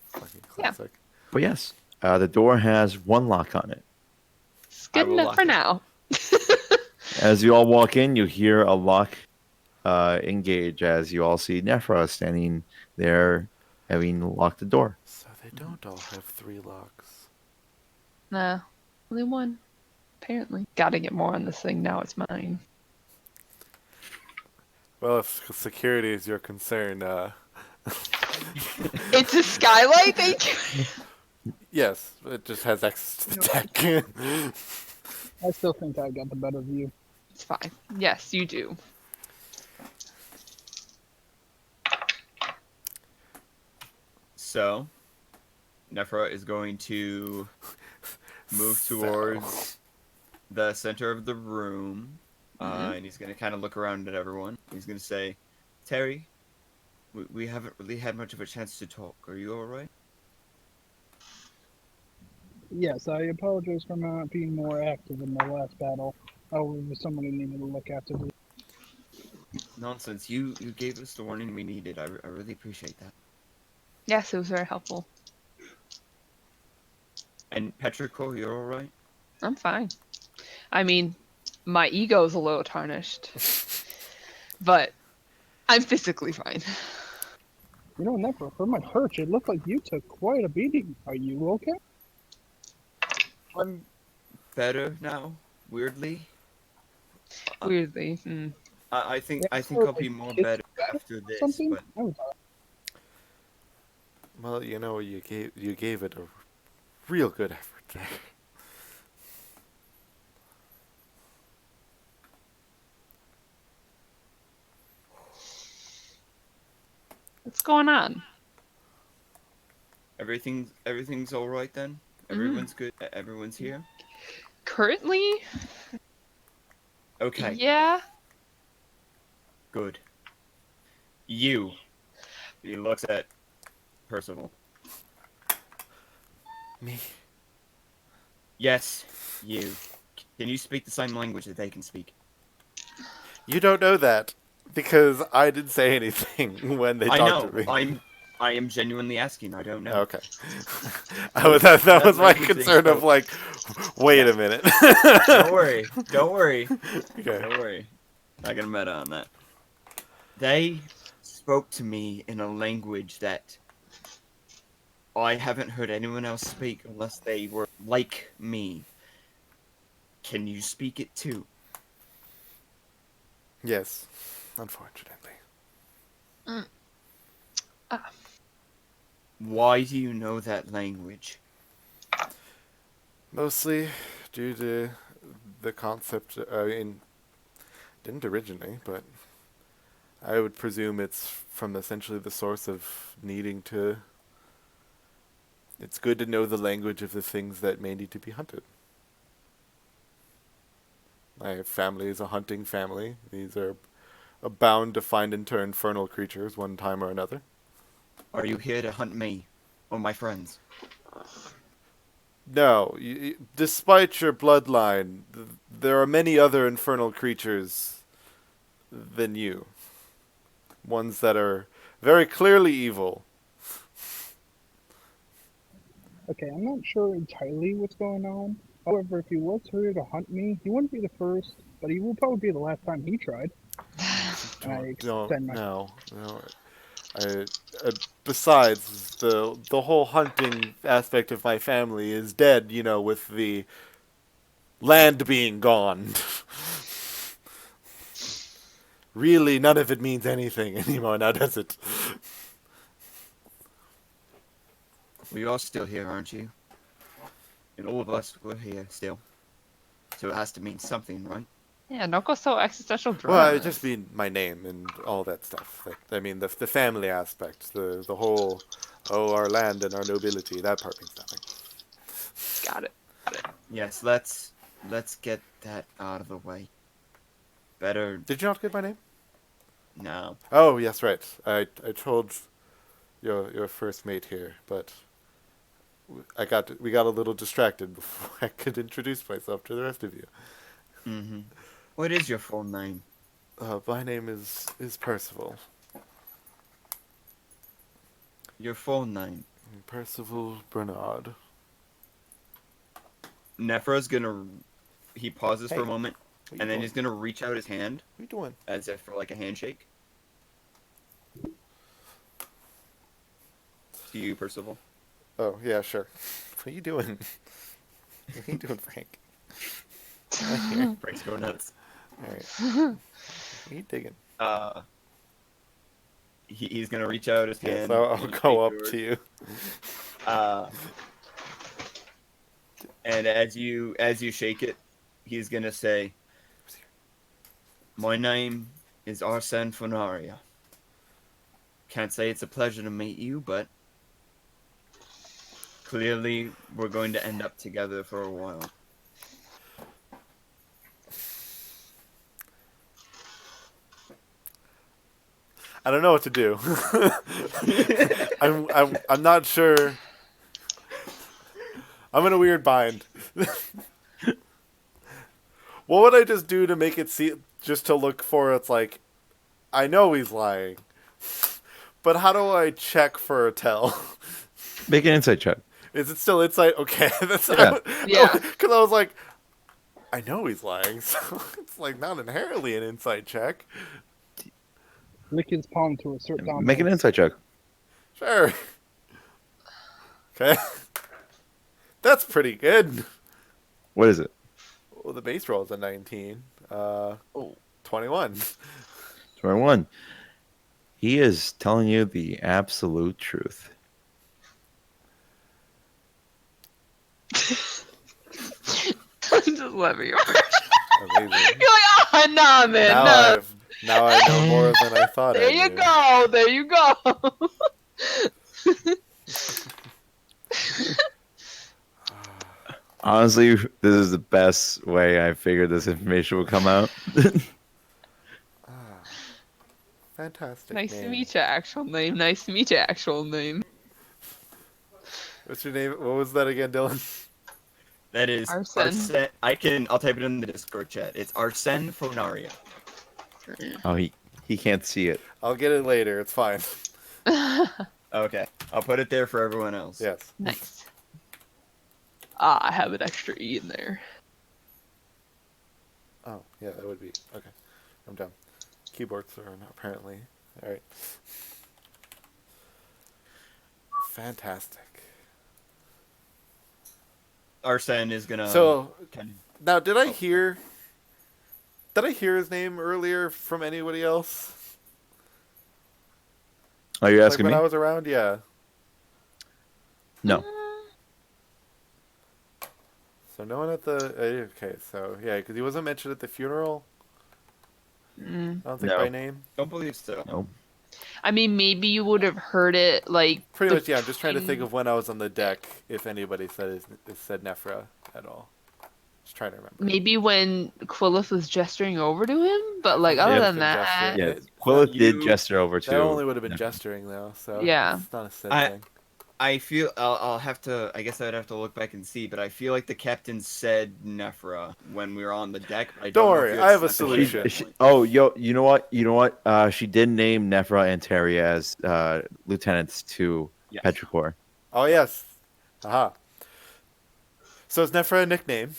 Fucking Yeah. classic. But yes, the door has one lock on it. It's I good will enough lock for it. now. As you all walk in, you hear a lock engage as you all see Nephra standing there having locked the door. So they don't all have 3 locks. Nah, only one. Apparently, gotta get more on this thing now. It's mine. Well, if security is your concern, It's a skylight. Thank you. yes, it just has access to the deck. I still think I got the better view. It's fine. Yes, you do. So, Nephra is going to move towards the center of the room, and he's going to kind of look around at everyone. He's going to say, Terry, we haven't really had much of a chance to talk. Are you alright? Yes, I apologize for not being more active in the last battle. Oh, somebody needed to look after the. Nonsense. You gave us the warning we needed. I really appreciate that. Yes, it was very helpful. And Petrichor, you're alright? I'm fine. I mean, my ego's a little tarnished, but I'm physically fine. You know, Nephra, from my perch, it looked like you took quite a beating. Are you okay? I'm better now, weirdly. Weirdly. I think Yeah, I'll be more it's better after this, Something? but I was Well, you know, you gave it a real good effort there. What's going on? everything's all right then. Everyone's good. Everyone's here. Currently? Okay, Yeah. good. You. He looks at Percival. Me? Yes, you. Can you speak the same language that they can speak? You don't know that because I didn't say anything when they I talked know. to me. I am genuinely asking. I don't know. Okay. that was my language they concern of spoke. like, wait a minute. Don't worry. Don't worry. Okay. Don't worry. Not gonna meta on that. They spoke to me in a language that I haven't heard anyone else speak unless they were like me. Can you speak it too? Yes, unfortunately. Why do you know that language? Mostly due to the concept. I mean, didn't originate, but I would presume it's from essentially the source of needing to. It's good to know the language of the things that may need to be hunted. My family is a hunting family. These are bound to find and turn infernal creatures one time or another. Are you here to hunt me or my friends? No, despite your bloodline, there are many other infernal creatures than you. Ones that are very clearly evil. Okay, I'm not sure entirely what's going on. However, if he was here to hunt me, he wouldn't be the first, but he will probably be the last time he tried. And I extend my No. I, besides, the whole hunting aspect of my family is dead. With the land being gone. Really, none of it means anything anymore now, does it? Well, you're all still here, aren't you? And all of us were here still. So it has to mean something, right? Yeah, don't go so existential Well, drama. it just mean my name and all that stuff. I mean, the family aspect, the whole, our land and our nobility. That part means nothing. Got it. Yes, let's get that out of the way. Better Did you not get my name? now. Oh, yes, right. I told your first mate here, but we got a little distracted before I could introduce myself to the rest of you. Mm-hmm. What is your full name? My name is Percival. Your full name. Percival Bernard. Nephra's gonna. He pauses for Hey, a moment, What you and then doing? he's gonna reach out his hand What you doing? as if for like a handshake. To you, Percival. Oh, yeah, sure. What are you doing? What are you doing, Frank? Right here. Frank's going nuts. All right. What are you digging? He's gonna reach out his Yes, hand. I'll and go up shake to you. And as you shake it, he's gonna say, "My name is Arsene Fonaria. Can't say it's a pleasure to meet you, but clearly we're going to end up together for a while." I don't know what to do. I'm not sure. I'm in a weird bind. What would I just do to make it just to look for it's like, I know he's lying, but how do I check for a tell? Make an insight check. Is it still insight? Okay, that's Yeah. Yeah. Because I was like, I know he's lying, so it's like not inherently an insight check. lick his palm to assert dominance. Make an insight check. Sure. Okay. That's pretty good. What is it? Well, the base roll is a 19. 21. 21. He is telling you the absolute truth. Just let me. Amazing. You're like, oh, nah, man, Now I know more than I thought There I you knew. go. There you go. Honestly, this is the best way I figured this information would come out. Fantastic. Nice to name. meet you, actual name. Nice to meet you, actual name. What's your name? What was that again, Dylan? That is Arsene. I'll type it in the Discord chat. It's Arsene Fonaria. Oh, he can't see it. I'll get it later. It's fine. Okay, I'll put it there for everyone else. Yes. Nice. Ah, I have an extra E in there. Oh, yeah, that would be. Okay. I'm done. Keyboards are apparently. Alright. Fantastic. Arsene is gonna. So, kind now, did I hear his name earlier from anybody else? Oh, you're Like asking when me? I was around? Yeah. No. So no one at the... okay, so, yeah, because he wasn't mentioned at the funeral. Mm. I don't think No. by name. don't believe so. No. I mean, maybe you would have heard it, like... Pretty much, yeah. I'm just trying to between- think of when I was on the deck, if anybody said Nephra at all. Just trying to remember. Maybe when Quillith was gesturing over to him, but, like, other Yeah, than been that... gesturing. Yeah, Quillith did You- gesture over to. That only would have been Nephra. gesturing, though, so Yeah. it's not a sin I- thing. I feel I'll have to. I guess I'd have to look back and see, but I feel like the captain said Nephra when we were on the deck. I Don't know worry, if I have a it's Nephra solution. at that She- point. oh, you know what? She did name Nephra and Terry as lieutenants to Yes. Petrichor. Oh, yes. Aha. So is Nephra a nickname?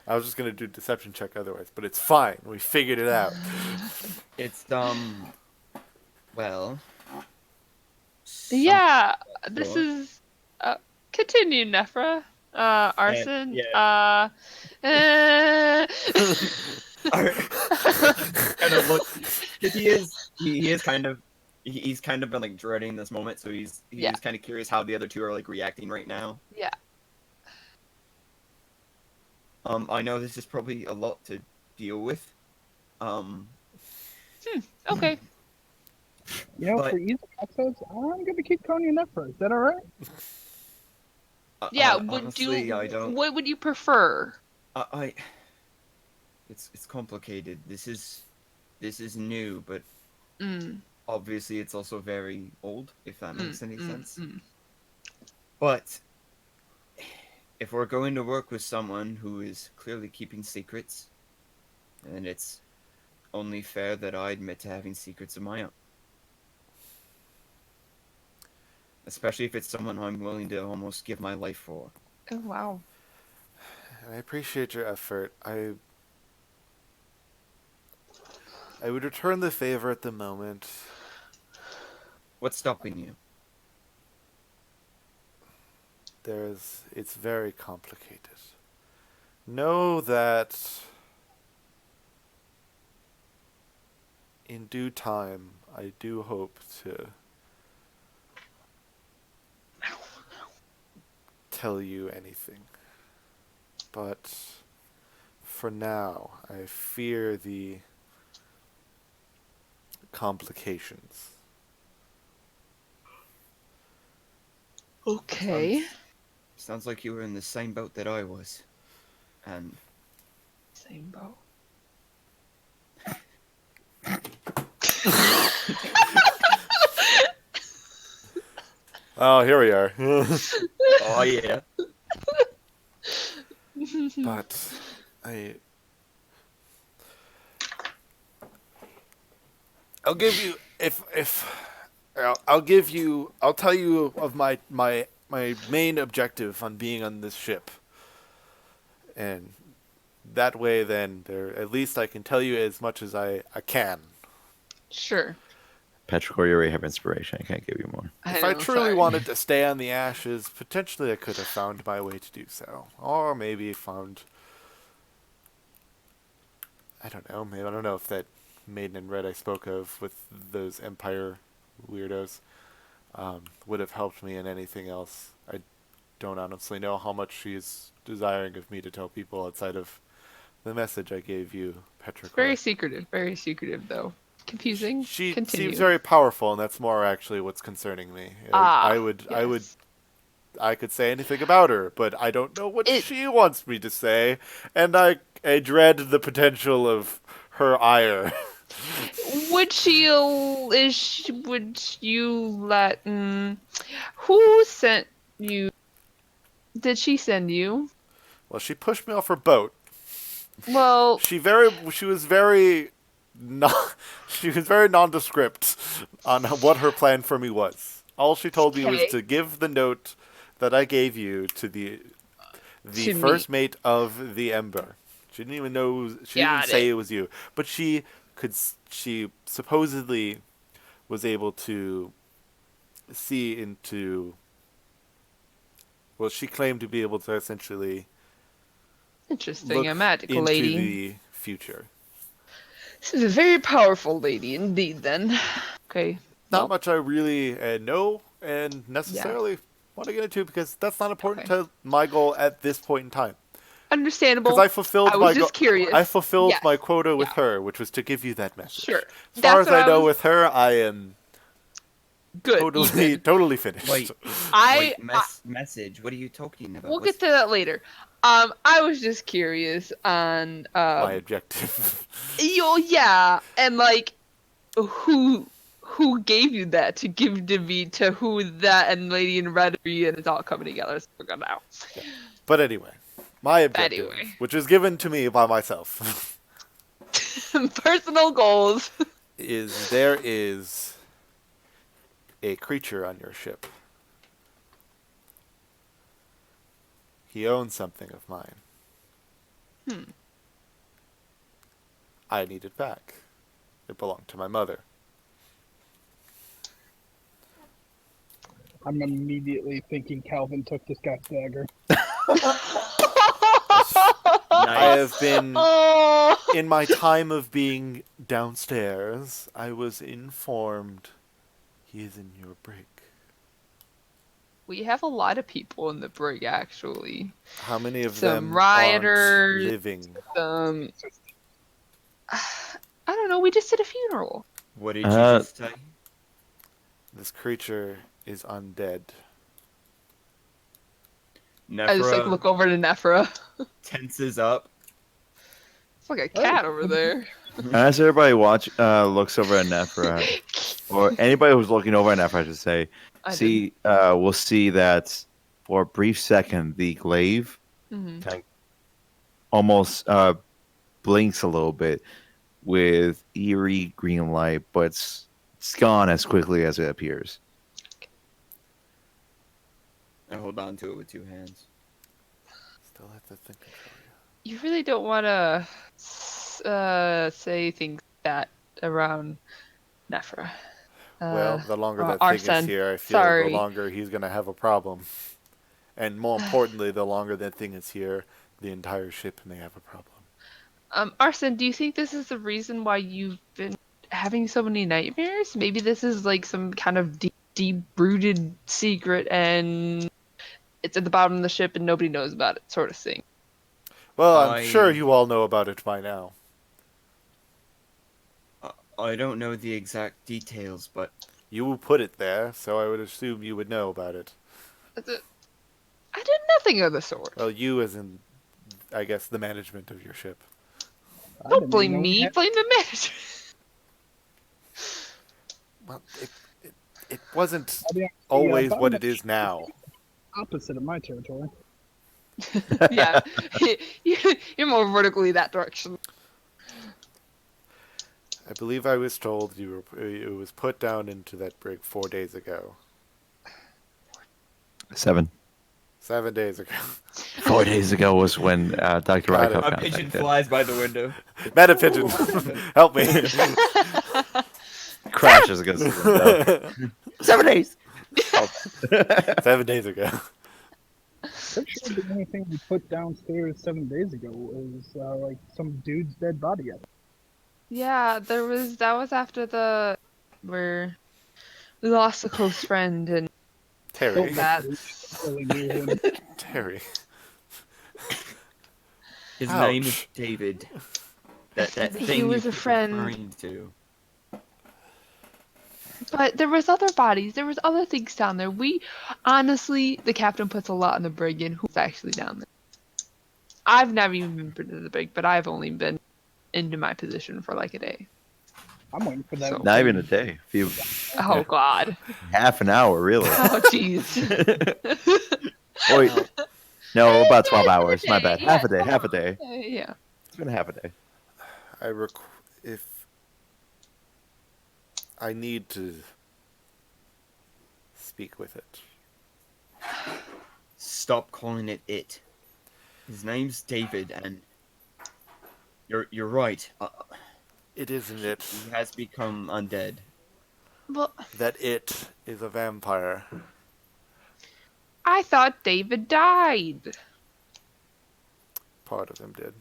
I was just gonna do deception check otherwise, but it's fine. We figured it out. It's well, Yeah, this sort. is continue, Nephra. And Arson. yeah, Eh. kind of look. Because he is kind of he's kind of been like dreading this moment, so he's Yeah. kind of curious how the other two are like reacting right now. Yeah. I know this is probably a lot to deal with. Okay. For easy access, I'm gonna keep calling you Nephra. Is that all right? Yeah. Would honestly, you? I don't. What would you prefer? It's complicated. This is new, but Mm, obviously it's also very old, if that makes any sense. But if we're going to work with someone who is clearly keeping secrets, then it's only fair that I admit to having secrets of my own. Especially if it's someone I'm willing to almost give my life for. Oh wow. I appreciate your effort. I would return the favor at the moment. What's stopping you? It's very complicated. Know that in due time, I do hope to tell you anything. But for now, I fear the complications. Okay. Sounds like you were in the same boat that I was. And Same boat. Oh, here we are. oh yeah. But I'll give you I'll tell you of my main objective on being on this ship. And that way then at least I can tell you as much as I can. Sure. Petrichor, you already have inspiration. I can't give you more. If I truly wanted to stay on the Ashes, potentially I could have found my way to do so. Or maybe found... I don't know. Maybe I don't know if that Maiden in Red I spoke of with those Empire weirdos would have helped me in anything else. I don't honestly know how much she is desiring of me to tell people outside of the message I gave you, Petrichor. Very secretive though. Confusing. She Continue. seems very powerful, and that's more actually what's concerning me. I could say anything about her, but I don't know what she wants me to say, and I dread the potential of her ire. Would you let? Who sent you? Did she send you? Well, she pushed me off her boat. Well, she was very nondescript on what her plan for me was. All she told me was to give the note that I gave you to the first mate of the Ember. She didn't even know. She didn't even say it was you, but she supposedly was able to see into. Well, she claimed to be able to essentially. Interesting, a magical lady. Into the future. This is a very powerful lady indeed, then. Okay. Not much I really know and necessarily want to get into because that's not important to my goal at this point in time. Understandable. Because I fulfilled my just curious. I fulfilled my quota with her, which was to give you that message. Sure. As far as I know with her, I am good. Totally finished. Message. What are you talking about? We'll get to that later. I was just curious on my objective. And like who gave you that to give to me to who that and Lady in Red and it's all coming together. So we're gonna now. Yeah. But anyway, my objective, which is given to me by myself. Personal goals. There is a creature on your ship. He owns something of mine. I need it back. It belonged to my mother. I'm immediately thinking Calvin took this guy's dagger. I have been, Oh. in my time of being downstairs, I was informed he is in your brig. We have a lot of people in the brig, actually. How many of Some them rioters. aren't living? I don't know. We just did a funeral. What did you just say? This creature is undead. I just like Nephra look over to Nephra. tenses up. It's like a cat over there. As everybody looks over at Nephra, or anybody who's looking over at Nephra, I should say, we'll see that for a brief second, the glaive kind of almost blinks a little bit with eerie green light, but it's gone as quickly as it appears. I hold on to it with two hands. Still have to think control you. You really don't want to say things like that around Nephra. Well, the longer that our thing son. is here, I feel Sorry. the longer he's going to have a problem. And more importantly, the longer that thing is here, the entire ship may have a problem. Arson, do you think this is the reason why you've been having so many nightmares? Maybe this is like some kind of deep-rooted secret and it's at the bottom of the ship and nobody knows about it, sort of thing. Well, I'm sure you all know about it by now. I don't know the exact details, but You put it there, so I would assume you would know about it. I did nothing of the sort. Well, you as in, I guess, the management of your ship. I Don't didn't blame even know we me, had- blame the manager. Well, it wasn't I'll be honest with you, always I what found it is now. Opposite of my territory. Yeah, you're more vertically that direction. I believe I was told it was put down into that brig 4 days ago. 7 days ago. 4 days ago was when Dr. Got it. Ryko a pigeon contacted. flies by the window. Meta pigeon, help me. Crashes against the window. 7 days. 7 days ago. Pretty sure the only thing we put downstairs 7 days ago was like some dude's dead body. Yeah, that was after where we lost a close friend and Terry. that's Really knew him. Terry. His Ouch. name is David. That He thing was you a keep friend. referring to. But there was other bodies. There was other things down there. Honestly, the captain puts a lot in the brig and who's actually down there. I've never even been to the brig, but I've only been into my position for like a day. I'm waiting for that. So- Not even a day. Oh God. Half an hour, really. Oh jeez. Wait, no, about 12 hours. My bad. Yeah. Half a day. Yeah. It's been half a day. If I need to speak with it. Stop calling it. His name's David, and you're right. It isn't it He has become undead. Well, that it is a vampire. I thought David died. Part of him did.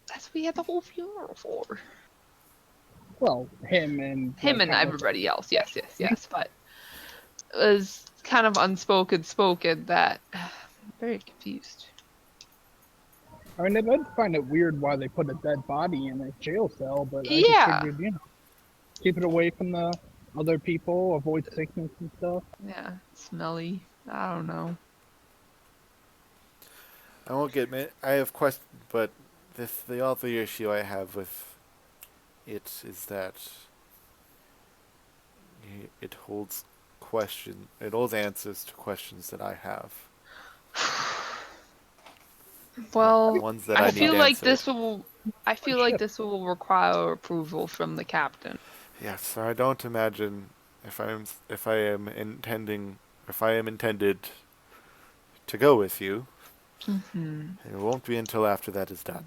That's what we had the whole funeral for. Well, him and Everybody else. Yes. But it was kind of spoken that I'm very confused. I mean, I'd find it weird why they put a dead body in a jail cell, but I Yeah. just figured, keep it away from the other people, avoid sickness and stuff. Yeah, smelly. I don't know. I won't get. I have questions, but the other issue I have with it is that it holds It holds answers to questions that I have. Well, Ones that I I feel need like answered. I feel like this will require approval from the captain. Yes, so I don't imagine if I am intended to go with you. Mm-hmm. It won't be until after that is done.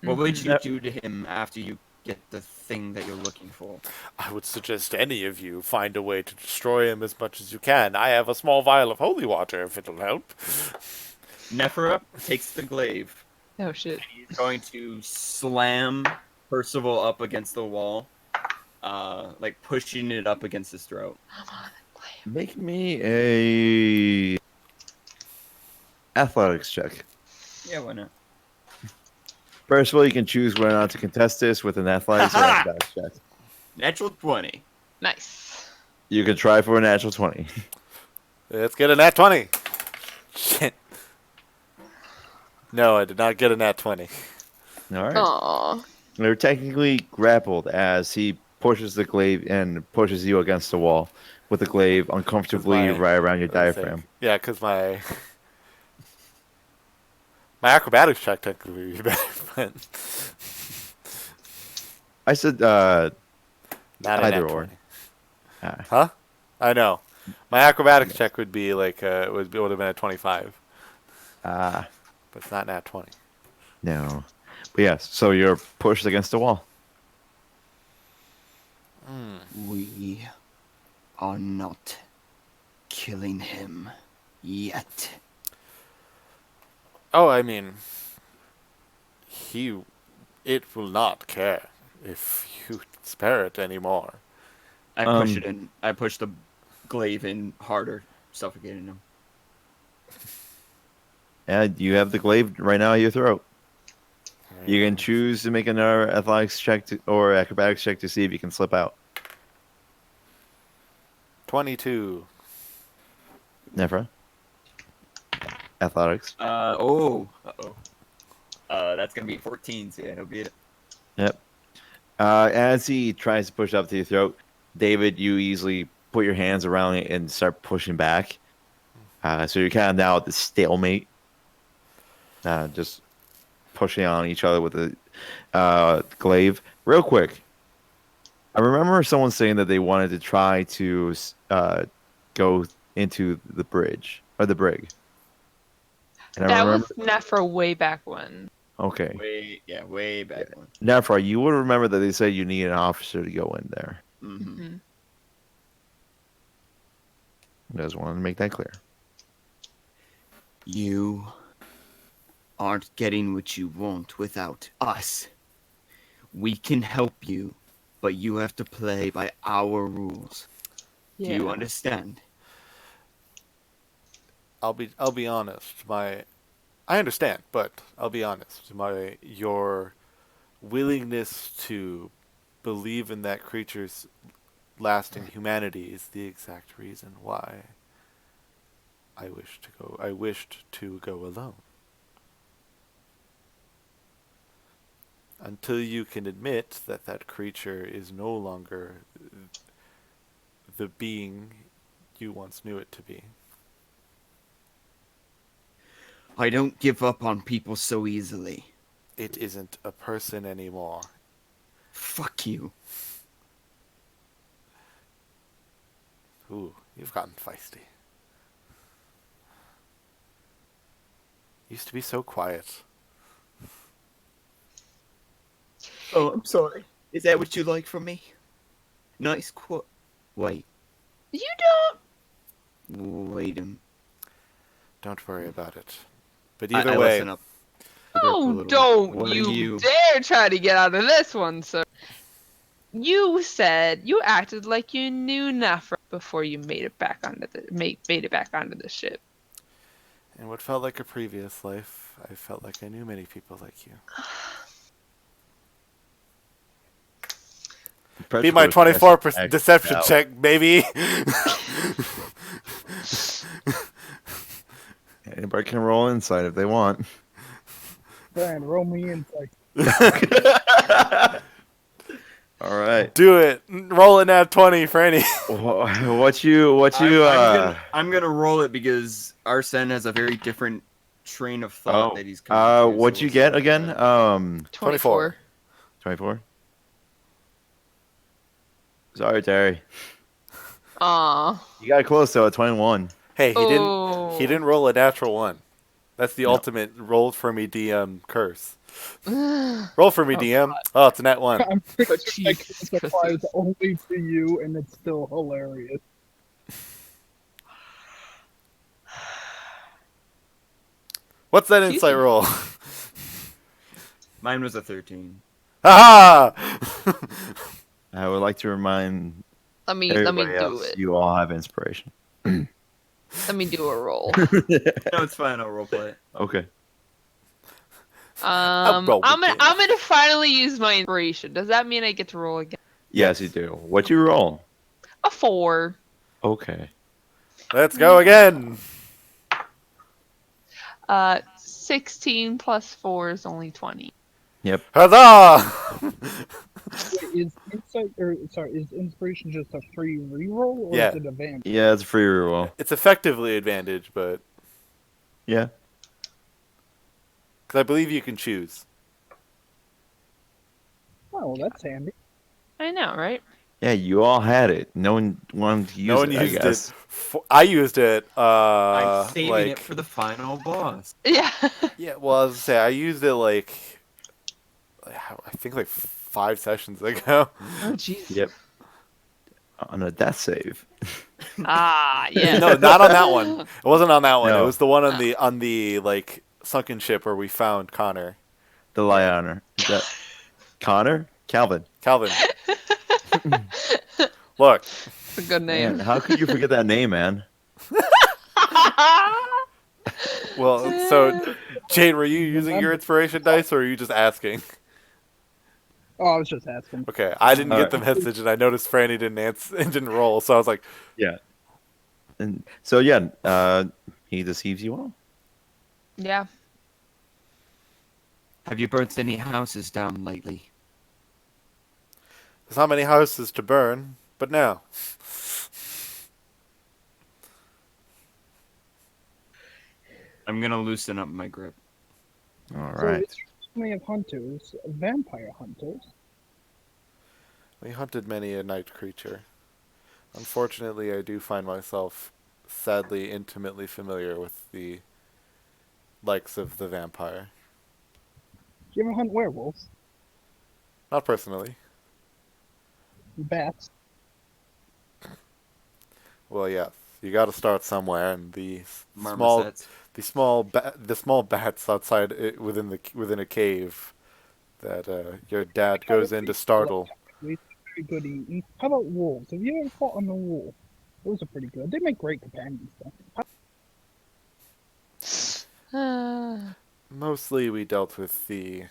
What would Mm-hmm. you do to him after you get the thing that you're looking for? I would suggest any of you find a way to destroy him as much as you can. I have a small vial of holy water if it'll help. Nephra takes the glaive. Oh shit. He's going to slam Percival up against the wall, like pushing it up against his throat. Come on, play. Make me a athletics check. Yeah, why not? First of all, you can choose whether or not to contest this with an athletics or Ha-ha! acrobatics check. Natural 20. Nice. You can try for a natural 20. Let's get a nat 20. Shit. No, I did not get a nat 20. All right. Aww. They're technically grappled as he pushes the glaive and pushes you against the wall with the glaive uncomfortably right around your diaphragm. Yeah, because my acrobatics check technically would be better, but I said not a either nat or. 20. Ah. Huh? I know. My acrobatics check would be like would have been a 25, Ah, but it's not nat 20. no. But yes, so you're pushed against the wall. We are not killing him yet. Oh, I mean, it will not care if you spare it anymore. I push it in. I push the glaive in harder, suffocating him. And you have the glaive right now at your throat. You can choose to make another athletics check or acrobatics check to see if you can slip out. 22. Nephra? Athletics. Uh-oh. That's gonna be 14, so yeah, he'll beat it. Yep. As he tries to push up to your throat, David, you easily put your hands around it and start pushing back. So you're kind of now at the stalemate. Just pushing on each other with the glaive. Real quick, I remember someone saying that they wanted to try to go into the bridge or the brig. And I That remember, was Nephra way back when. okay. Way back one. Nephra, you would remember that they said you need an officer to go in there. Mm-hmm. Mm-hmm. I just wanted to make that clear. You aren't getting what you want without us. We can help you, but you have to play by our rules. Yeah. Do you understand? I'll be honest. I understand, but I'll be honest. Your willingness to believe in that creature's lasting humanity is the exact reason why I wished to go alone. Until you can admit that that creature is no longer the being you once knew it to be. I don't give up on people so easily. It isn't a person anymore. Fuck you. Ooh, you've gotten feisty. Used to be so quiet. Oh, I'm sorry. Is that what you like from me? Nice quote. Wait. You don't. Wait a minute. Don't worry about it. But I either way, listen up. Oh, don't What are you dare try to get out of this one, sir. You acted like you knew Nephra before you made it back onto the ship. in what felt like a previous life, I felt like I knew many people like you. Be my 24% deception check, baby. Anybody can roll insight if they want. Brian, roll me insight. All right. Do it. Roll a nat 20 for any. What you? I'm gonna roll it because Arsene has a very different train of thought that he's coming to, what so you we'll get see. again? 24. 24. Sorry, Terry. Aw. You got close though at 21. Hey, Oh. He didn't roll a natural one. That's the No. ultimate roll for me DM curse. Roll for me Oh, DM. Oh, it's a nat one. I'm pretty Oh, sure that Jesus curse applies Christus. only to you, and it's still hilarious. What's that Excuse insight me. roll? Mine was a 13. Ha I would like to remind Let me everybody do else it. you all have inspiration. Let me do a roll. No, it's fine. I'll roleplay it. Okay. I'm roll gonna again. I'm gonna finally use my inspiration. Does that mean I get to roll again? Yes, you do. What you roll? A 4. Okay. Let's go again. 16 plus 4 is only 20. Yep. Huzzah! Wait, is is inspiration just a free reroll, or Yeah. is it advantage? Yeah, it's a free reroll. It's effectively advantage, but Yeah. because I believe you can choose. Oh, that's handy. I know, right? Yeah, you all had it. No one wanted to use No one it, I used it. guess. I used it. I'm saving like it for the final boss. Yeah. yeah. Well, I was gonna say I used it like I think like 5 sessions ago. Oh jeez. Yep. On a death save. Ah, yeah. No, not on that one. It wasn't on that one. It No. was the one on the like sunken ship where we found Connor. The Lionner. Is that Connor? Calvin. Calvin. Look, It's a good Man, name. how could you forget that name, man? well, so Jade, were you using your inspiration dice or were you just asking? Oh, I was just asking. Okay, I didn't get the Alright. message and I noticed Franny didn't answer and didn't roll, so I was like, Yeah. And so yeah, he deceives you all. Yeah. Have you burnt any houses down lately? there's not many houses to burn, but no. I'm gonna loosen up my grip. All So right. it's army of hunters, vampire hunters. We hunted many a night creature. Unfortunately, I do find myself sadly intimately familiar with the likes of the vampire. Do you ever hunt werewolves? Not personally. Bats? Well, yes. You got to start somewhere, and Marmosets. the small bats outside within a cave that your dad goes in to startle. Very good eating. How about wolves? Have you ever fought on the wolf? Those are pretty good. They make great companions, though. Mostly, we dealt with I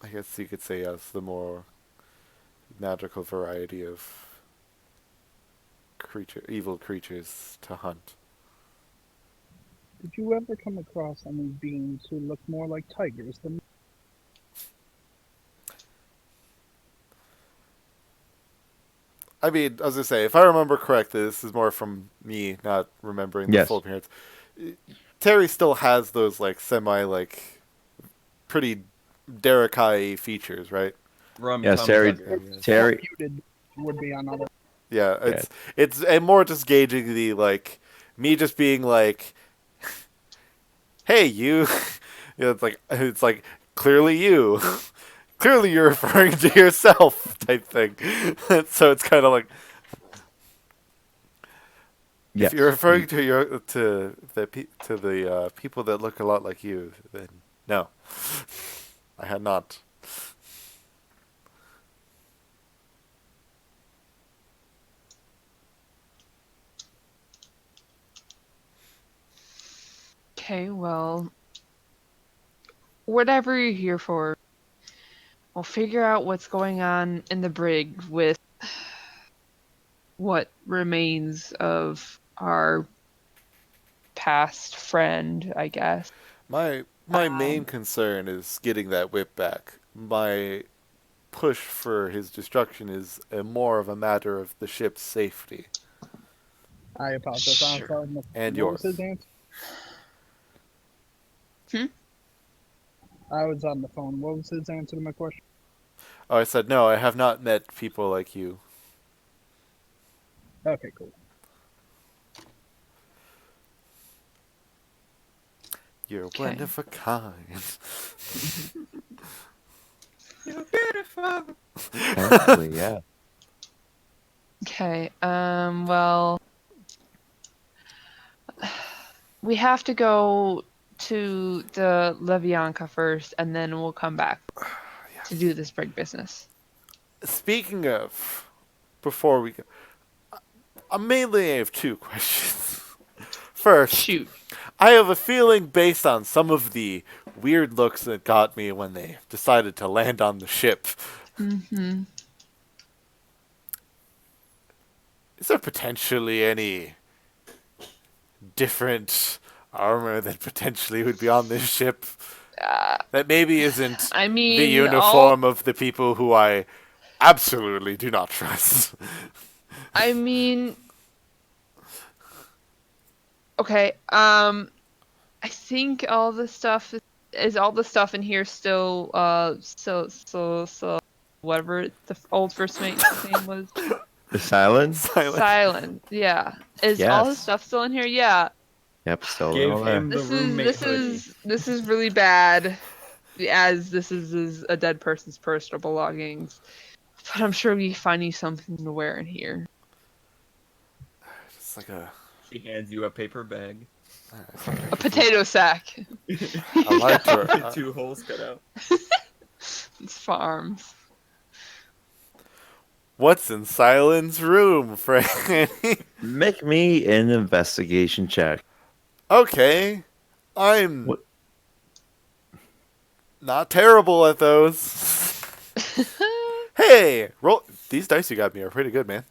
guess you could say yes, the more magical variety of evil creatures to hunt. Did you ever come across any beings who look more like tigers than? I mean, as I say, if I remember correctly, this is more from me not remembering the Yes. full appearance. Terry still has those like semi like pretty Derek-y features, right? Rum Yeah, tum Terry- sucker, yes. Terry. Muted would be on other. Yeah, Yeah. it's and more just gauging the like me just being like, hey you, you know, it's like clearly you, clearly you're referring to yourself type thing. So it's kind of like Yes. if you're referring to the people that look a lot like you, then no, I had not. Okay, well, whatever you're here for, we'll figure out what's going on in the brig with what remains of our past friend, I guess. My main concern is getting that whip back. My push for his destruction is more of a matter of the ship's safety. I apologize. I was Sure. on the And what was yours. his answer? Hmm? I was on the phone. What was his answer to my question? Oh, I said no. I have not met people like you. Okay, cool. You're Okay. one of a kind. You're beautiful. Actually, yeah. Okay. Well, we have to go to the Levyanka first, and then we'll come back to do this break business. Speaking of, before we go, I mainly have two questions. First, Shoot. I have a feeling based on some of the weird looks that got me when they decided to land on the ship. Mm-hmm. Is there potentially any different armor that potentially would be on this ship that maybe isn't I the mean, uniform of the people who I absolutely do not trust? I mean, okay. I think all the stuff is all the stuff in here still. So whatever the old first mate's name was. The silence? Silent. Silent. Yeah. Is all his Yes. stuff still in here? Yeah. Yep, still Give all there. him the This is roommate this hoodie. is this is really bad, as this is a dead person's personal belongings. But I'm sure we find you something to wear in here. It's like a She hands you a paper bag. A potato sack. I like to. Two holes cut out. It's farms. What's in Silent's room, Frank? Make me an investigation check. Okay, I'm What? not terrible at those. Hey, roll. These dice you got me are pretty good, man.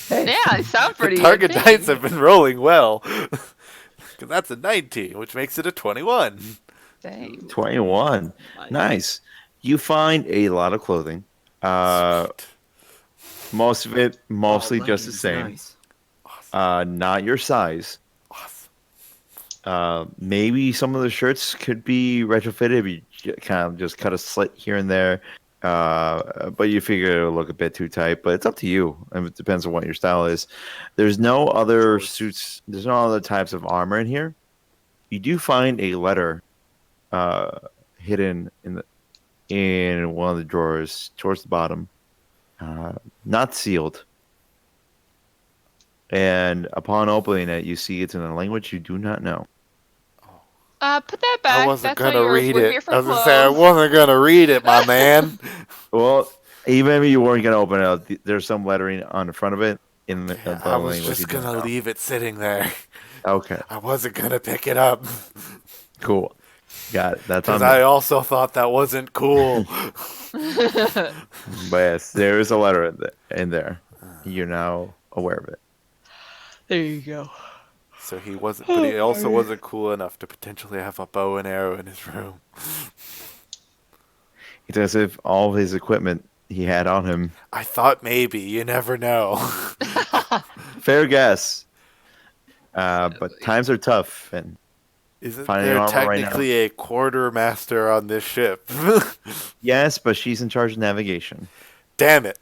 Yeah, they sound pretty The good. target Thanks. dice have been rolling well. Because that's a 19, which makes it a 21. Dang. 21. Nice. You find a lot of clothing. Sweet. Most of it mostly Oh, just the leggings, same. nice. Awesome. Not your size. Awesome. Maybe some of the shirts could be retrofitted. You kind of just cut a slit here and there. But you figure it'll look a bit too tight. But it's up to you. And it depends on what your style is. There's no other Choice. suits. There's no other types of armor in here. You do find a letter hidden in one of the drawers towards the bottom, not sealed. And upon opening it, you see it's in a language you do not know. Put that back. I wasn't That's gonna why read we're it. here for I was gonna clothes. say I wasn't gonna read it, my man. Well, even if you weren't going to open it up, there's some lettering on the front of it in the I was language you just don't gonna know. leave it sitting there. Okay, I wasn't gonna pick it up cool. Got it. That's on because I me. also thought that wasn't cool. But yes, there is a letter in there. You're now aware of it. There you go. So he wasn't, but he also wasn't cool enough to potentially have a bow and arrow in his room. It's as if all of his equipment he had on him. I thought maybe. You never know. Fair guess. But times are tough, and Isn't Finding there armor right now. technically a quartermaster on this ship? yes, but she's in charge of navigation. Damn it.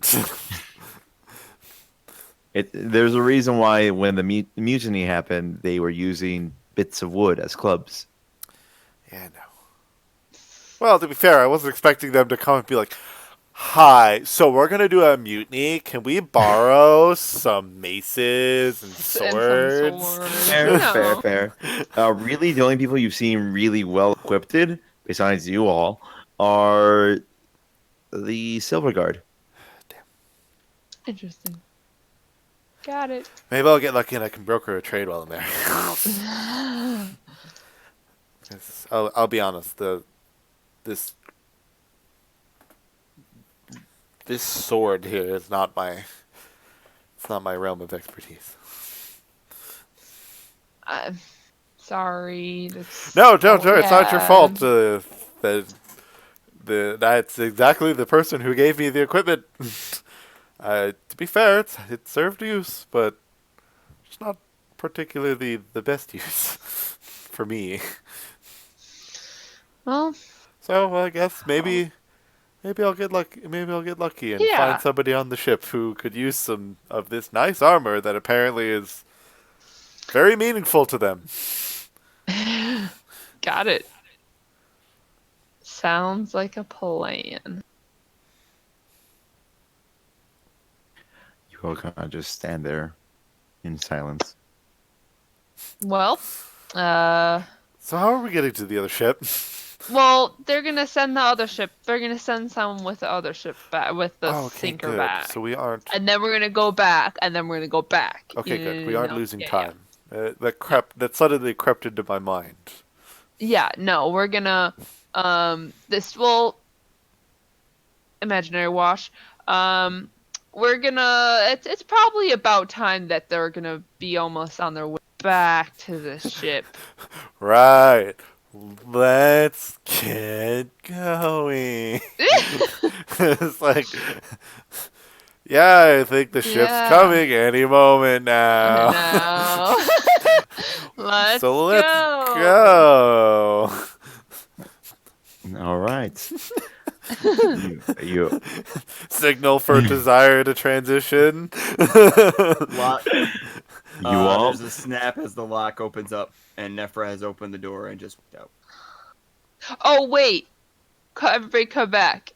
There's a reason why when the mutiny happened, they were using bits of wood as clubs. Yeah, no. Well, to be fair, I wasn't expecting them to come and be like, "Hi, so we're gonna do a mutiny. Can we borrow some maces and And swords?" some swords. Fair, You know. fair. Really, the only people you've seen really well equipped, besides you all, are the Silver Guard. Interesting. Got it. Maybe I'll get lucky and I can broker a trade while I'm there. 'Cause I'll be honest. This sword here is not my. It's not my realm of expertise. I'm sorry. That's No, don't. It's not your bad. fault. That's exactly the person who gave me the equipment. To be fair, it served use, but it's not particularly the best use for me. Well, So I guess maybe I'll get lucky. Maybe I'll get lucky and Yeah. find somebody on the ship who could use some of this nice armor that apparently is very meaningful to them. Got it. Sounds like a plan. You all kind of just stand there in silence. Well, So how are we getting to the other ship? they're gonna send the other ship. They're gonna send someone with the other ship back, with the Oh, okay, sinker good. back. So we aren't. And then we're gonna go back, and then we're gonna go back. Okay, good. We aren't losing Yeah. time. That suddenly crept into my mind. Yeah, no, we're gonna this will imaginary wash. We're gonna it's probably about time that they're gonna be almost on their way back to the ship. Right. Let's get going. It's like, yeah, I think the ship's Yeah. coming any moment now. No. Let's So let's go. go. All right. you Signal for desire to transition. Lock. you all There's a snap as the lock opens up, and Nephra has opened the door and just walked out. Oh wait. Everybody come back.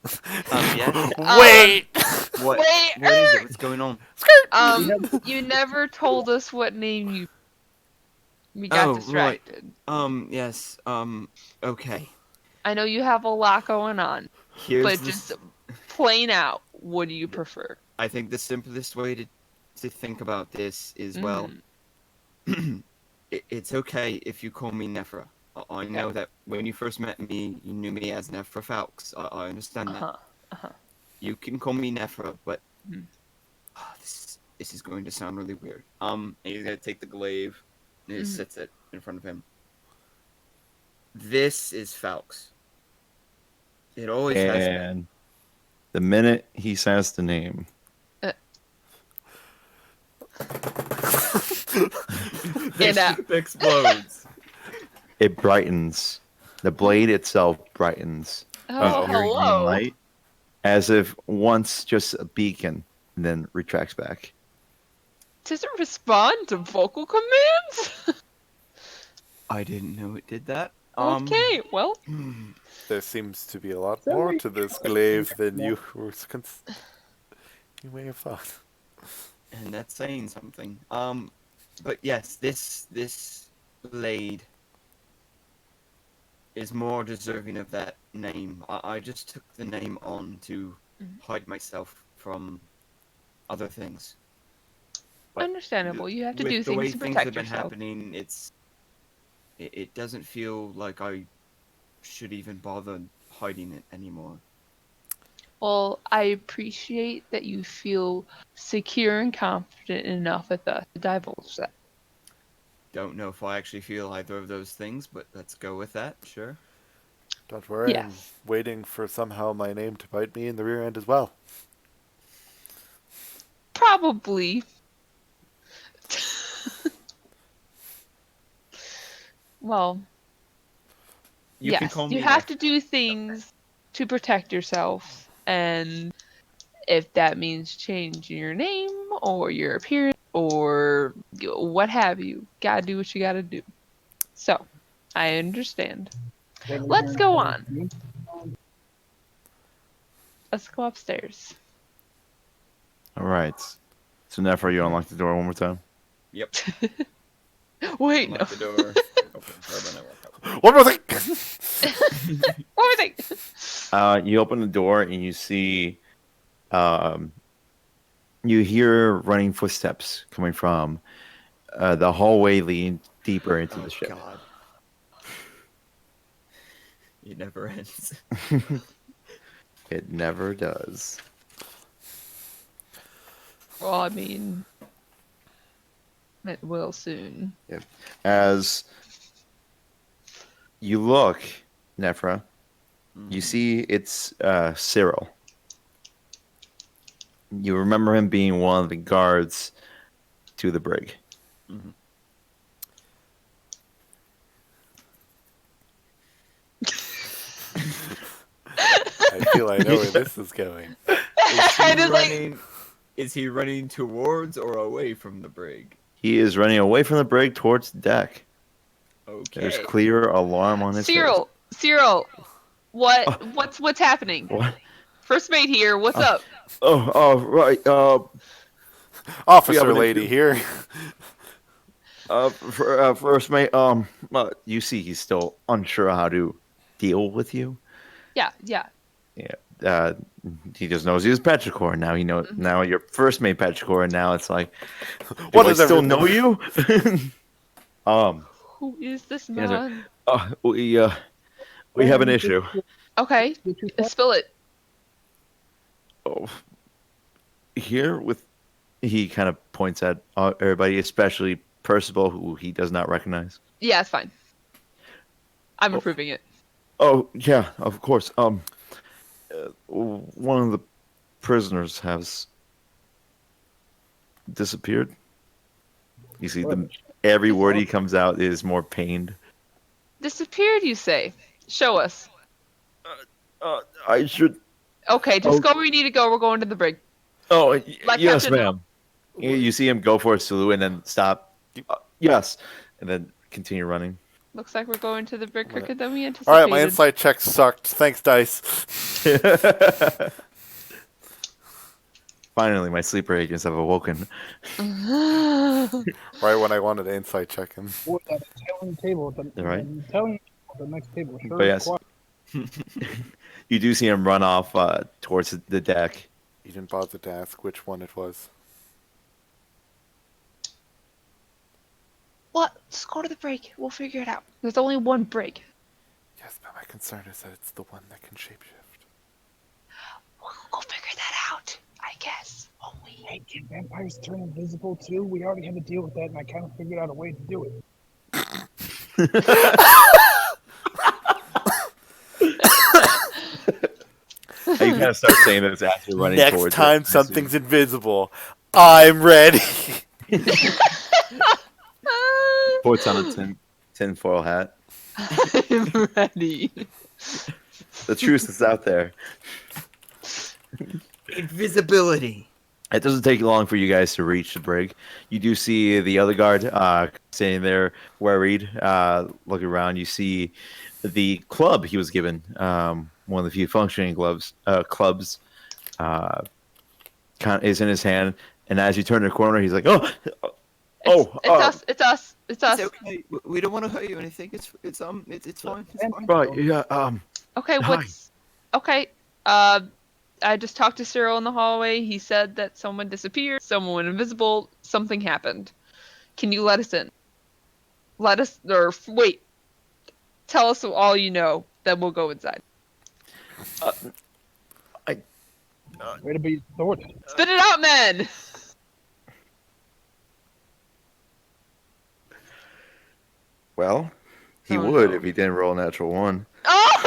Yes. Wait. What? Wait. What is it? What's going on? You never told us what name we got Oh, right. distracted. Yes. Okay. I know you have a lot going on, Here's but this. just plain out, what do you prefer? I think the simplest way to think about this is, well, it's okay if you call me Nephra. I know that when you first met me, you knew me as Nephra Falks. I understand that. You can call me Nephra, but this is going to sound really weird. And he's gonna take the glaive and he sits it in front of him. This is Falks. It always has been. and the minute he says the name, And, explodes. it brightens. The blade itself brightens. Oh, with pure green hello. light, as if once just a beacon, and then retracts back. Does it respond to vocal commands? I didn't know it did that. Okay, well, There seems to be a lot So more we- to this glaive than you may have thought. And that's saying something. But yes, this blade is more deserving of that name. I just took the name on to hide myself from other things. But understandable. You have to with do the way things to things protect have been yourself. happening, it doesn't feel like I should even bother hiding it anymore. Well, I appreciate that you feel secure and confident enough with us to divulge that. Don't know if I actually feel either of those things, but let's go with that. Sure. Don't worry, I'm Yes. waiting for somehow my name to bite me in the rear end as well. Probably. Well, You can yes, call me you have Nephra. to do things to protect yourself, and if that means changing your name or your appearance or what have you, gotta do what you gotta do. So, I understand. Let's go on. Let's go upstairs. All right. So Nephra, you unlock the door one more time. Yep. Wait, no. Unlock the door. Open. Then I walk out. One more thing! What were they? You open the door and you see, you hear running footsteps coming from the hallway leading deeper into the ship. God. It never ends. It never does. Well, I mean, it will soon. As you look, Nephra, you see it's Cyril. You remember him being one of the guards to the brig. I feel I know where this is going. I just like, Is he running towards or away from the brig? He is running away from the brig towards the deck. There's Okay. clear alarm on his Cyril, Oh. what's happening? face. What? First mate here, what's Oh. up? Right. We have Officer an lady issue. here. First mate. You see, he's still unsure how to deal with you. Yeah. Yeah. He just knows he was Petrichor. Now he knows. Mhm. Now you're first mate Petrichor, and now it's like, What do I is still everything? know you? Who is this He answered, man? we have an issue. Okay, Did you say? spill it. Oh, here with he kind of points at everybody, especially Percival, who he does not recognize. Yeah, it's fine. I'm Oh. approving it. Oh yeah, of course. One of the prisoners has disappeared. You see, every word he comes out is more pained. Disappeared, you say? Show us. I should. Okay, just Oh. go where you need to go. We're going to the brig. Oh, Let yes, Captain know. ma'am. You see him go for a salute and then stop. Yes, and then continue running. Looks like we're going to the brig quicker than we All anticipated. right, my insight check sucked. Thanks, dice. Finally, my sleeper agents have awoken. Right when I wanted to insight check him. Boy, that Italian table. The Right. Italian table, the next table. Sure But is yes, quiet. you do see him run off towards the deck. You didn't bother to ask which one it was. What? Just go to the brig. We'll figure it out. There's only one brig. Yes, but my concern is that it's the one that can shapeshift. We'll go figure that out, I guess. Won't we? Hey, can vampires turn invisible too? We already had to deal with that, and I kind of figured out a way to do it. You kind of start saying this as you're running Next towards time it. something's invisible, I'm ready. Puts on a tinfoil hat. I'm ready. The truth is out there. Invisibility. It doesn't take long for you guys to reach the brig. You do see the other guard standing there, worried, looking around. You see the club he was given, one of the few functioning clubs, is in his hand. And as you turn the corner, he's like, It's us. It's okay. We don't want to hurt you or anything. It's fine. It's fine. right, yeah, Okay, Hi. Okay, I just talked to Cyril in the hallway. He said that someone disappeared, someone went invisible, something happened. Can you let us in? Wait. Tell us all you know, then we'll go inside. Way to be authoritative. Spit it out, men! well, he Oh, would no. if he didn't roll a natural one. Oh!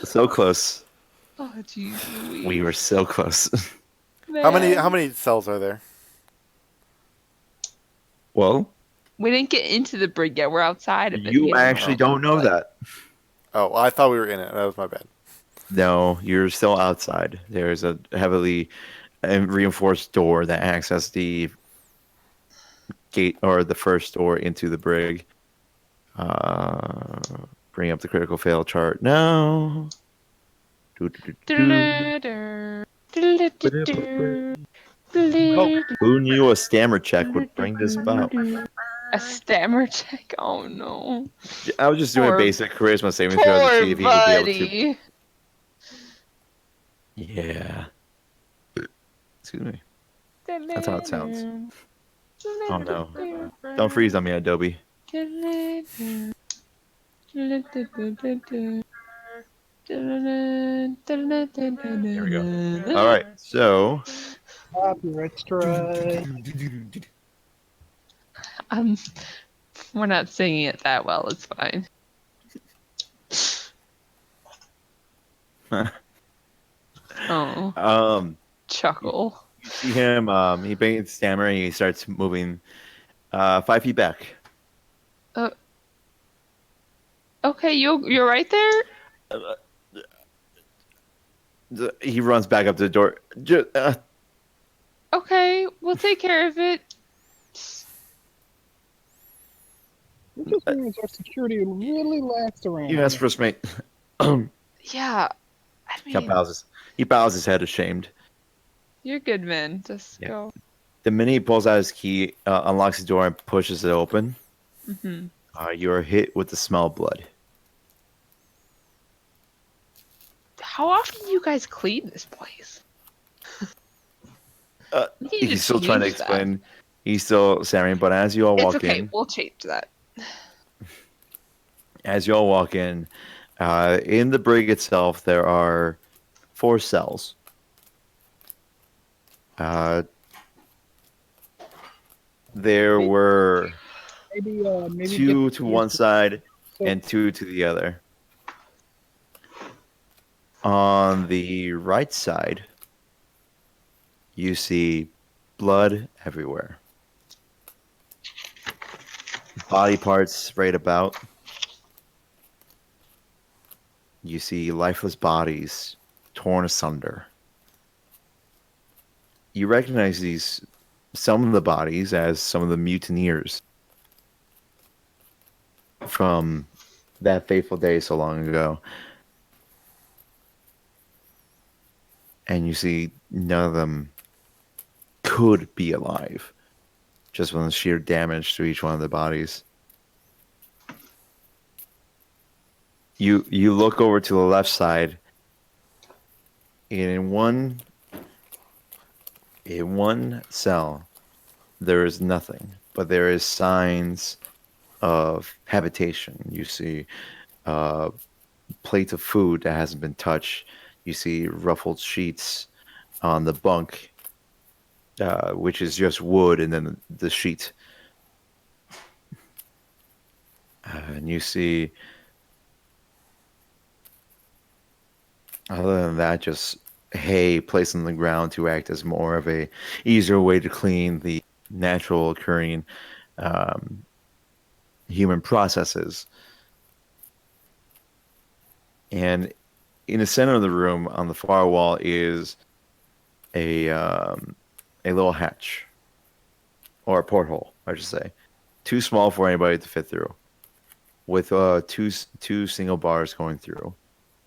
So close. Oh, jeez. We were so close. How many cells are there? Well, We didn't get into the brig yet. We're outside of it. you He doesn't actually know. don't know that. Oh, well, I thought we were in it. That was my bad. No, you're still outside. There's a heavily reinforced door that accesses the gate or the first door into the brig. Bring up the critical fail chart now. Who knew a stammer check would bring this about? A stammer check? Oh no. I was just doing Poor- a basic charisma saving throw to see Poor if he would be able to. buddy. Yeah. Excuse me. That's how it sounds. Oh no. Don't freeze on me, Adobe. There we go. All right. So, Copyright strike. We're not singing it that well. It's fine. Oh, chuckle. you see him. He begins stammering. He starts moving 5 feet back. Okay, you're right there. He runs back up to the door. Okay, we'll take care of it. It just means our security really lasts around Yes, here. first mate. Yeah, I mean, He bows his head ashamed. you're good, man. Just Yeah. go. The minute he pulls out his key, unlocks the door, and pushes it open, Hmm. you are hit with the smell of blood. How often do you guys clean this place? You need He's to still trying to change that. explain. He's still stammering, but as you all It's walk okay. in, We'll change that. in the brig itself, there are 4 cells. There were Maybe get 2 to one side so and 2 to the other. On the right side, you see blood everywhere. Body parts sprayed about. You see lifeless bodies torn asunder. You recognize some of the bodies as some of the mutineers from that fateful day so long ago. And you see none of them could be alive, just from the sheer damage to each one of the bodies. You look over to the left side. In one cell, there is nothing, but there is signs of habitation. You see plates of food that hasn't been touched. You see ruffled sheets on the bunk, which is just wood, and then the sheet. And you see, other than that, just hay placed on the ground to act as more of a easier way to clean the natural occurring human processes. And in the center of the room, on the far wall, is a little hatch, or a porthole, I should say, too small for anybody to fit through, with two single bars going through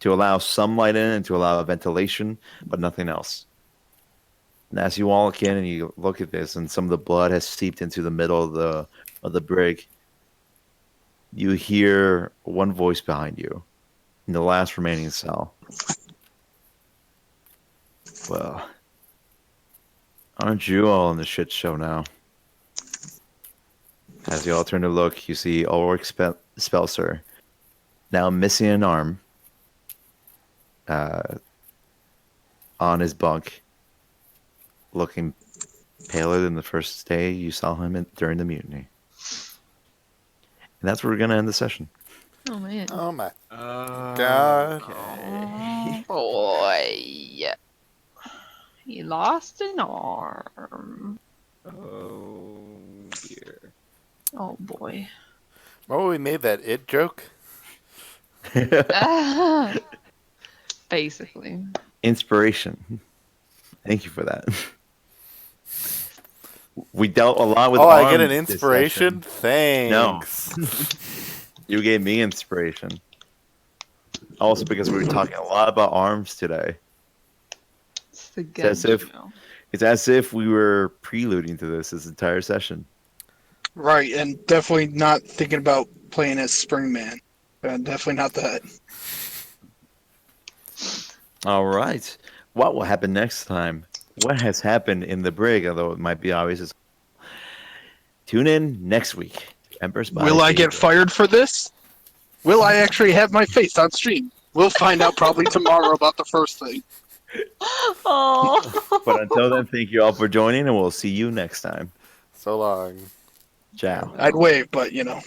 to allow some light in and to allow ventilation, but nothing else. And as you walk in and you look at this, and some of the blood has seeped into the middle of the brig, you hear one voice behind you in the last remaining cell. Well, aren't you all in the shit show now? As you all turn to look, you see Ulrich Spelser, now missing an arm, on his bunk, looking paler than the first day you saw him during the mutiny. And that's where we're going to end the session. Oh man. Oh my God. Oh boy. He lost an arm. Oh dear. Oh boy. Remember when we made that it joke? Basically. Inspiration. Thank you for that. We dealt a lot with Oh, I get arms an this inspiration? session. No. Thanks. You gave me inspiration. Also because we were talking a lot about arms today. It's the It's as gun, if- you know. It's as if we were preluding to this entire session. Right, and definitely not thinking about playing as Springman. Definitely not that. All right. What will happen next time? What has happened in the brig, although it might be obvious. Tune in next week. Embers by Will I get Daybreak. fired for this? Will I actually have my face on stream? We'll find out probably tomorrow about the first thing. Oh. But until then, thank you all for joining, and we'll see you next time. So long. Ciao. I'd wave, but you know.